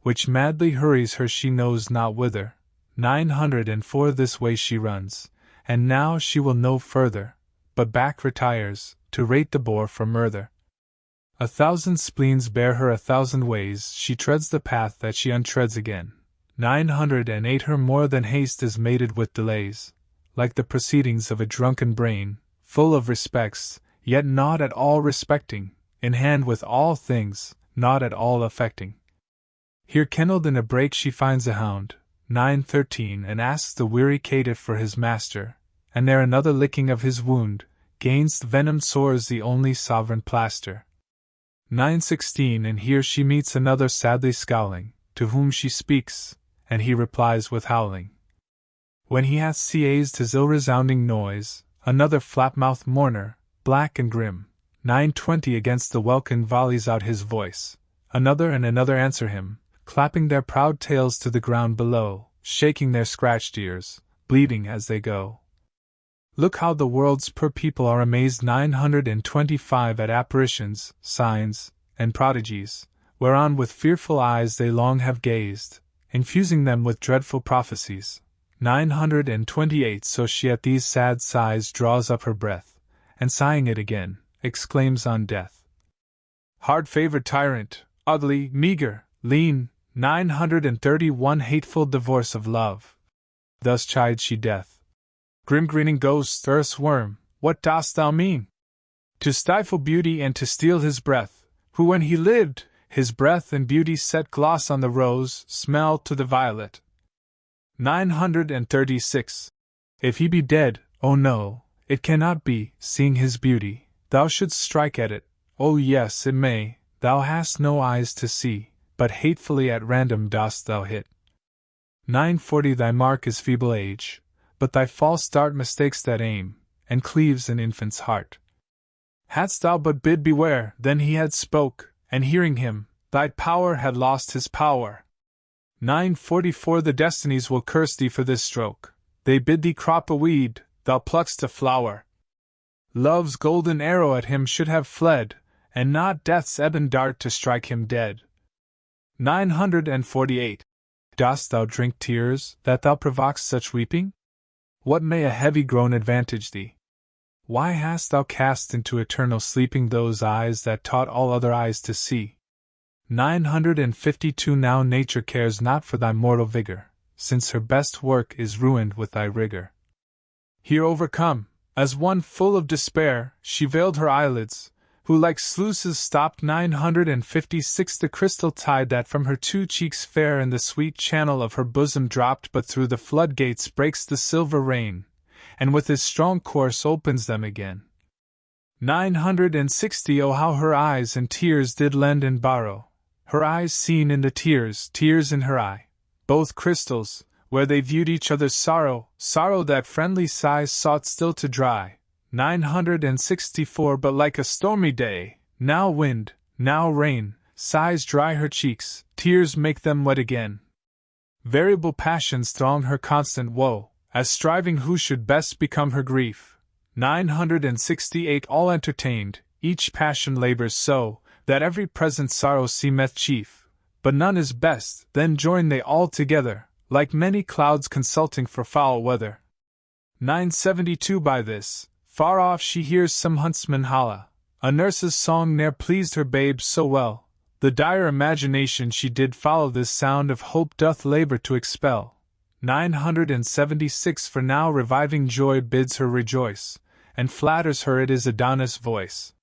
which madly hurries her she knows not whither. 904 This way she runs, and now she will no further, but back retires, to rate the boar for murder. 1,000 spleens bear her 1,000 ways, she treads the path that she untreads again. 908 Her more than haste is mated with delays, like the proceedings of a drunken brain, full of respects, yet not at all respecting, in hand with all things, not at all affecting. Here kennelled in a brake she finds a hound, 913 And asks the weary caitiff for his master, and there another licking of his wound, gainst venomed sores the only sovereign plaster. 916 And here she meets another sadly scowling, to whom she speaks, and he replies with howling. When he hath seized his ill-resounding noise, another flap-mouthed mourner, black and grim, 920 Against the welkin volleys out his voice, another and another answer him, clapping their proud tails to the ground below, shaking their scratched ears, bleeding as they go. Look how the world's poor people are amazed. 925 At apparitions, signs, and prodigies, whereon with fearful eyes they long have gazed, infusing them with dreadful prophecies. 928 So she at these sad sighs draws up her breath, and sighing it again, exclaims on death. Hard-favored tyrant, ugly, meager, lean, 931 Hateful divorce of love. Thus chides she death. Grim grinning ghost, earth's worm, what dost thou mean? To stifle beauty and to steal his breath, who when he lived, his breath and beauty set gloss on the rose, smell to the violet. 936 If he be dead, oh no, it cannot be, seeing his beauty, thou shouldst strike at it, oh yes it may, thou hast no eyes to see, but hatefully at random dost thou hit. 940 Thy mark is feeble age, but thy false dart mistakes that aim, and cleaves an infant's heart. Hadst thou but bid beware, then he had spoke, and hearing him, thy power had lost his power. 944 The destinies will curse thee for this stroke, they bid thee crop a weed, thou pluck'st a flower. Love's golden arrow at him should have fled, and not death's ebon dart to strike him dead. 948 Dost thou drink tears, that thou provokest such weeping? What may a heavy groan advantage thee? Why hast thou cast into eternal sleeping those eyes that taught all other eyes to see? 952 Now nature cares not for thy mortal vigor, since her best work is ruined with thy rigor. Here overcome, as one full of despair, she veiled her eyelids, who like sluices stopped. 956 The crystal tide that from her two cheeks fair in the sweet channel of her bosom dropped but through the floodgates breaks the silver rain, and with his strong course opens them again. 960 Oh how her eyes and tears did lend and borrow, her eyes seen in the tears, tears in her eye, both crystals, where they viewed each other's sorrow, sorrow that friendly sighs sought still to dry. 964 But like a stormy day, now wind, now rain, sighs dry her cheeks, tears make them wet again. Variable passions throng her constant woe, as striving who should best become her grief. 968 All entertained, each passion labors so, that every present sorrow seemeth chief, but none is best, then join they all together, like many clouds consulting for foul weather. 972 By this, far off she hears some huntsman holla, a nurse's song ne'er pleased her babe so well, the dire imagination she did follow this sound of hope doth labor to expel. 976 For now reviving joy bids her rejoice, and flatters her it is Adonis' voice.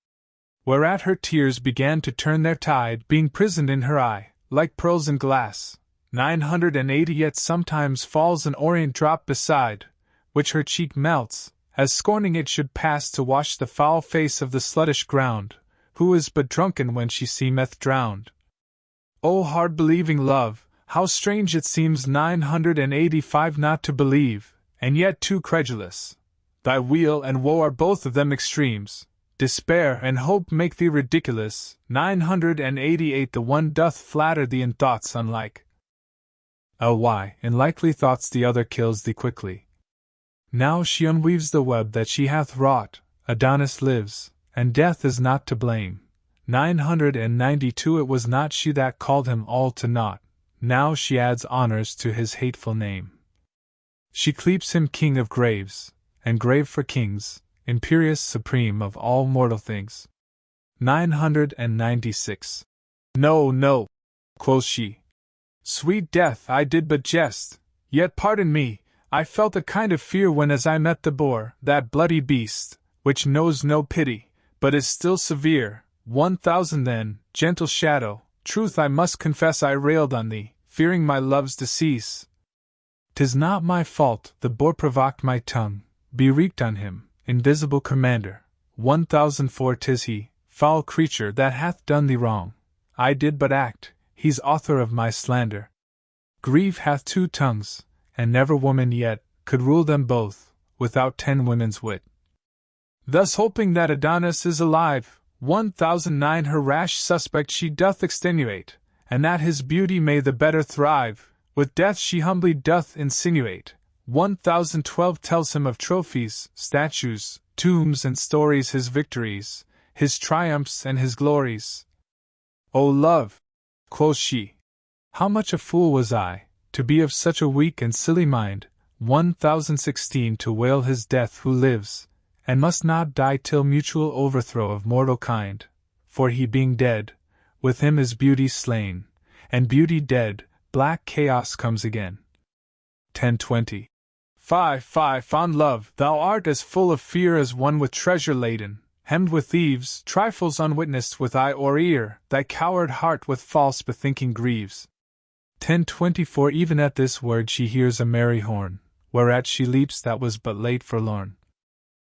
Whereat her tears began to turn their tide, being prisoned in her eye, like pearls in glass. 980 Yet sometimes falls an orient drop beside, which her cheek melts, as scorning it should pass to wash the foul face of the sluttish ground, who is but drunken when she seemeth drowned. O hard-believing love, how strange it seems 985 not to believe, and yet too credulous. Thy weal and woe are both of them extremes. Despair and hope make thee ridiculous. 988 The one doth flatter thee in thoughts unlike. Ly, in likely thoughts the other kills thee quickly. Now she unweaves the web that she hath wrought. Adonis lives, and death is not to blame. 992 It was not she that called him all to naught. Now she adds honors to his hateful name. She cleaps him king of graves, and grave for kings, imperious supreme of all mortal things. 996 No, no, quoth she. Sweet death, I did but jest, yet pardon me, I felt a kind of fear when as I met the boar, that bloody beast, which knows no pity, but is still severe. 1000 Then, gentle shadow, truth I must confess I railed on thee, fearing my love's decease. 'Tis not my fault, the boar provoked my tongue, be wreaked on him, invisible commander. 1004 'Tis he, foul creature, that hath done thee wrong. I did but act, he's author of my slander. Grief hath two tongues, and never woman yet could rule them both, without 10 women's wit. Thus hoping that Adonis is alive, 1009 Her rash suspect she doth extenuate, and that his beauty may the better thrive, with death she humbly doth insinuate. 1012 Tells him of trophies, statues, tombs and stories, his victories, his triumphs and his glories. O love, quoth she, how much a fool was I, to be of such a weak and silly mind. 1016 To wail his death who lives, and must not die till mutual overthrow of mortal kind, for he being dead, with him is beauty slain, and beauty dead, black chaos comes again. 1020 Fie, fond love, thou art as full of fear as one with treasure laden, hemmed with thieves, trifles unwitnessed with eye or ear, thy coward heart with false bethinking grieves. 1024 Even at this word she hears a merry horn, whereat she leaps that was but late forlorn.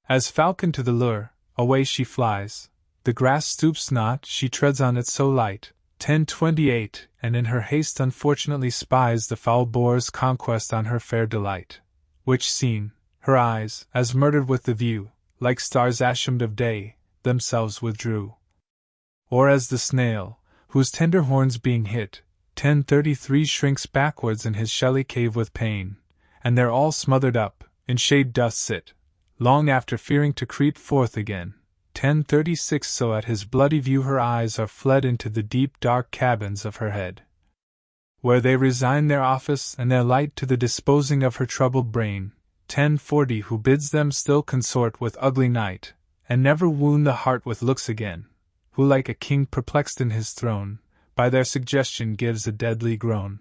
As falcon to the lure, away she flies, the grass stoops not, she treads on it so light. 1028 And in her haste unfortunately spies the foul boar's conquest on her fair delight, which seen, her eyes, as murdered with the view, like stars ashamed of day, themselves withdrew. Or as the snail, whose tender horns being hit, 1033 shrinks backwards in his shelly cave with pain, and there all smothered up, in shade doth sit, long after fearing to creep forth again. 1036 So at his bloody view her eyes are fled into the deep dark cabins of her head, where they resign their office and their light to the disposing of her troubled brain. 1040 Who bids them still consort with ugly night, and never wound the heart with looks again, who like a king perplexed in his throne, by their suggestion gives a deadly groan.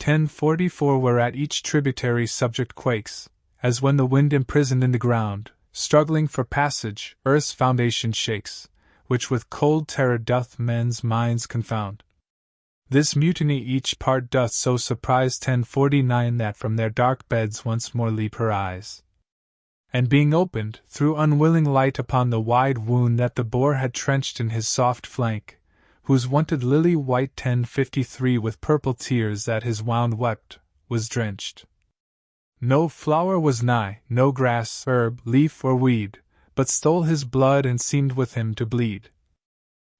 1044 Whereat each tributary subject quakes, as when the wind imprisoned in the ground, struggling for passage, earth's foundation shakes, which with cold terror doth men's minds confound. This mutiny each part doth so surprise 1049 that from their dark beds once more leap her eyes, and being opened, threw unwilling light upon the wide wound that the boar had trenched in his soft flank, whose wonted lily white 1053 with purple tears that his wound wept, was drenched. No flower was nigh, no grass, herb, leaf, or weed, but stole his blood and seemed with him to bleed.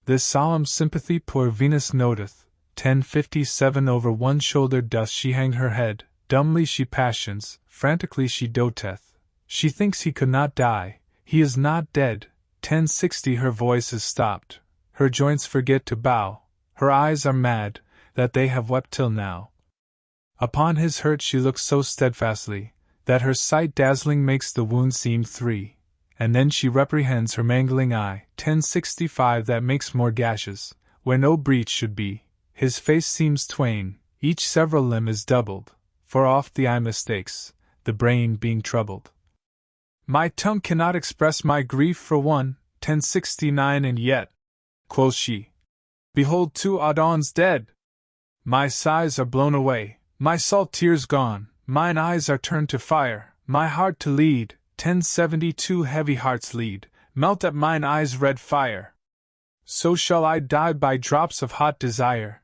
This solemn sympathy poor Venus noteth. 1057 Over one shoulder doth she hang her head, dumbly she passions, frantically she doteth. She thinks he could not die, he is not dead. 1060 Her voice is stopped, her joints forget to bow, her eyes are mad, that they have wept till now. Upon his hurt she looks so steadfastly, that her sight dazzling makes the wound seem 3, and then she reprehends her mangling eye. 1065 That makes more gashes, where no breach should be, his face seems twain, each several limb is doubled, for oft the eye mistakes, the brain being troubled. My tongue cannot express my grief for one. 1069 And yet, quoth she, behold 2 Adons dead! My sighs are blown away, my salt tears gone, mine eyes are turned to fire, my heart to lead, 1072 Heavy hearts lead, melt at mine eyes' red fire. So shall I die by drops of hot desire.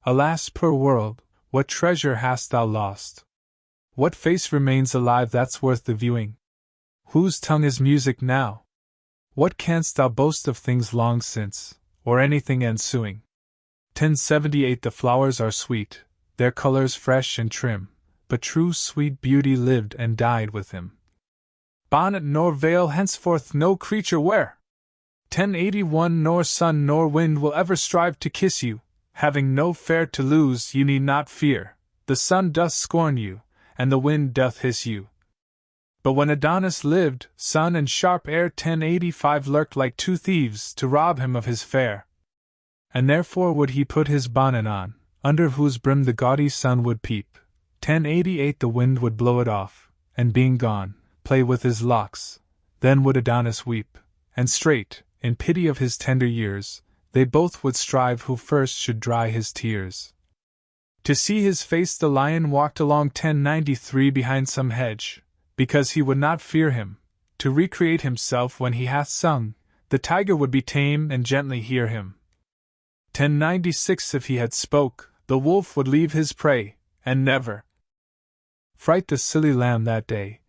Alas, poor world, what treasure hast thou lost? What face remains alive that's worth the viewing? Whose tongue is music now? What canst thou boast of things long since, or anything ensuing? 1078 The flowers are sweet, their colors fresh and trim, but true sweet beauty lived and died with him. Bonnet nor veil henceforth no creature wear. 1081 Nor sun nor wind will ever strive to kiss you, having no fair to lose you need not fear, the sun doth scorn you, and the wind doth hiss you. But when Adonis lived, sun and sharp air 1085 lurked like two thieves to rob him of his fare. And therefore would he put his bonnet on, under whose brim the gaudy sun would peep. 1088 The wind would blow it off, and being gone, play with his locks. Then would Adonis weep, and straight, in pity of his tender years, they both would strive who first should dry his tears. To see his face the lion walked along 1093 behind some hedge, because he would not fear him. To recreate himself when he hath sung, the tiger would be tame and gently hear him. 1096 If he had spoke, the wolf would leave his prey, and never fright the silly lamb that day.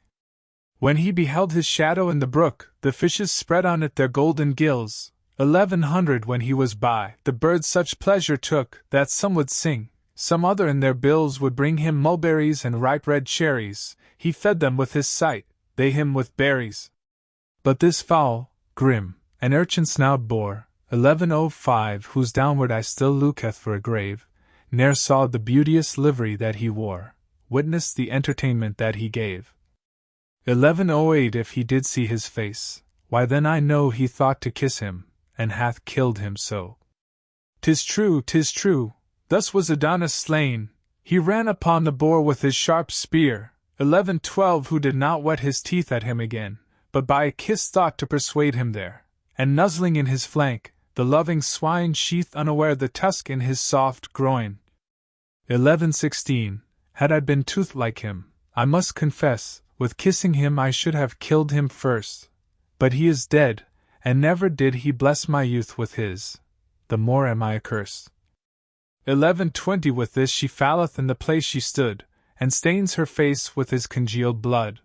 When he beheld his shadow in the brook, the fishes spread on it their golden gills. 1100 When he was by, the birds such pleasure took, that some would sing, some other in their bills would bring him mulberries and ripe red cherries. He fed them with his sight, they him with berries. But this fowl, grim, an urchin snout bore, 1105 Whose downward eye still looketh for a grave, ne'er saw the beauteous livery that he wore, witnessed the entertainment that he gave. 1108 If he did see his face, why then I know he thought to kiss him, and hath killed him so. 'Tis true, 'tis true, thus was Adonis slain, he ran upon the boar with his sharp spear. 1112 Who did not whet his teeth at him again, but by a kiss thought to persuade him there, and nuzzling in his flank, the loving swine sheathed unaware the tusk in his soft groin. 1116 Had I been toothed like him, I must confess, with kissing him I should have killed him first. But he is dead, and never did he bless my youth with his. The more am I accursed. 1120 With this she falleth in the place she stood, and stains her face with his congealed blood.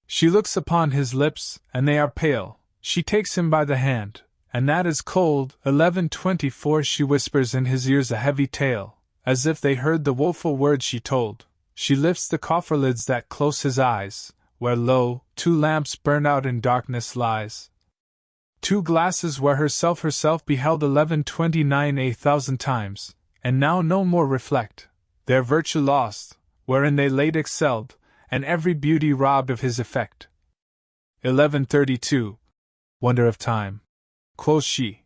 She looks upon his lips, and they are pale. She takes him by the hand, and that is cold. 1124 She whispers in his ears a heavy tale, as if they heard the woeful words she told. She lifts the coffer lids that close his eyes, where lo, 2 lamps burn out in darkness lies. 2 glasses where herself beheld 1129 1,000 times, and now no more reflect, their virtue lost, wherein they late excelled, and every beauty robbed of his effect. 1132 Wonder of time, quoth she,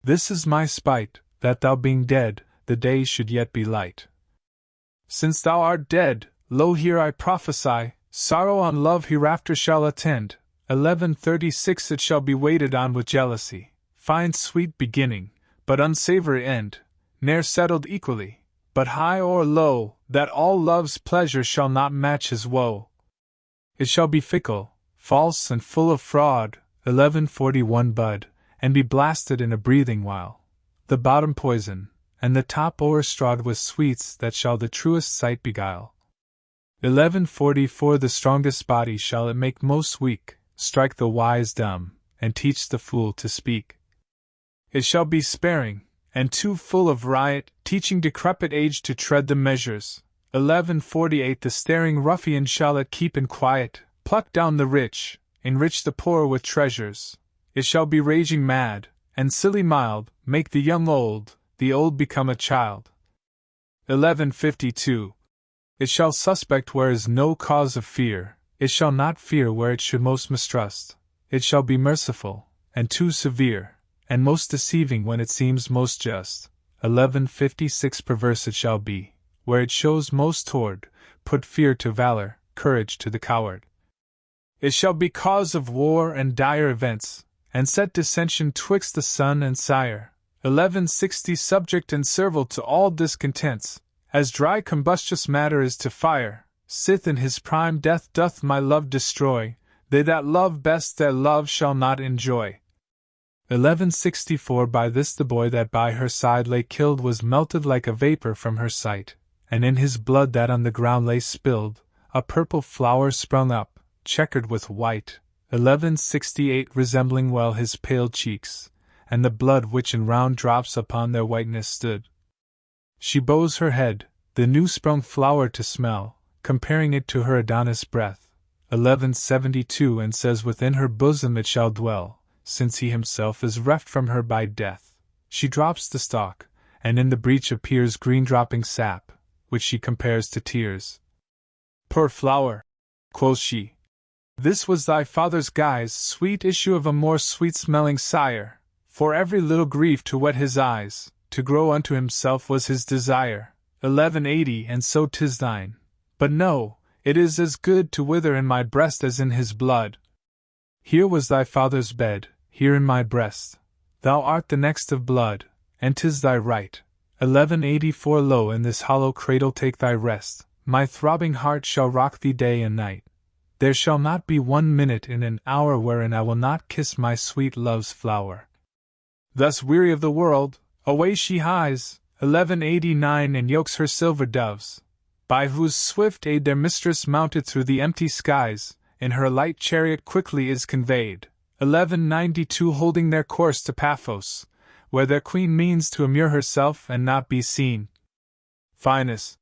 this is my spite, that thou being dead, the day should yet be light. Since thou art dead, lo here I prophesy, sorrow on love hereafter shall attend. 1136 It shall be waited on with jealousy, fine sweet beginning, but unsavory end, ne'er settled equally, but high or low, that all love's pleasure shall not match his woe. It shall be fickle, false and full of fraud, 1141 Bud, and be blasted in a breathing while, the bottom poison, and the top o'erstrawed with sweets that shall the truest sight beguile. 1144 The strongest body shall it make most weak, strike the wise dumb, and teach the fool to speak. It shall be sparing, and too full of riot, teaching decrepit age to tread the measures. 1148 The staring ruffian shall it keep in quiet, pluck down the rich, enrich the poor with treasures. It shall be raging mad, and silly mild, make the young old, the old become a child. 1152 It shall suspect where is no cause of fear, it shall not fear where it should most mistrust. It shall be merciful, and too severe, and most deceiving when it seems most just. 1156 Perverse it shall be, where it shows most toward, put fear to valor, courage to the coward. It shall be cause of war and dire events, and set dissension twixt the son and sire. 1160 Subject and servile to all discontents, as dry combustious matter is to fire, sith in his prime death doth my love destroy, They that love best their love shall not enjoy. 1164 By this the boy that by her side lay killed was melted like a vapor from her sight, and in his blood that on the ground lay spilled, a purple flower sprung up, checkered with white. 1168 Resembling well his pale cheeks, and the blood which in round drops upon their whiteness stood. She bows her head, the new sprung flower to smell, comparing it to her Adonis breath. 1172 And says within her bosom it shall dwell, since he himself is reft from her by death. She drops the stalk, and in the breach appears green dropping sap, which she compares to tears. Poor flower, quoth she, this was thy father's guise, sweet issue of a more sweet-smelling sire, for every little grief to wet his eyes, to grow unto himself was his desire. 1180 And so 'tis thine. But no, it is as good to wither in my breast as in his blood. Here was thy father's bed, here in my breast. Thou art the next of blood, and 'tis thy right. 1184 Lo, in this hollow cradle take thy rest, my throbbing heart shall rock thee day and night. There shall not be 1 minute in an hour wherein I will not kiss my sweet love's flower. Thus weary of the world, away she hies. 1189 And yokes her silver doves, by whose swift aid their mistress mounted through the empty skies, in her light chariot quickly is conveyed. 1192 Holding their course to Paphos, where their queen means to immure herself and not be seen. Finus,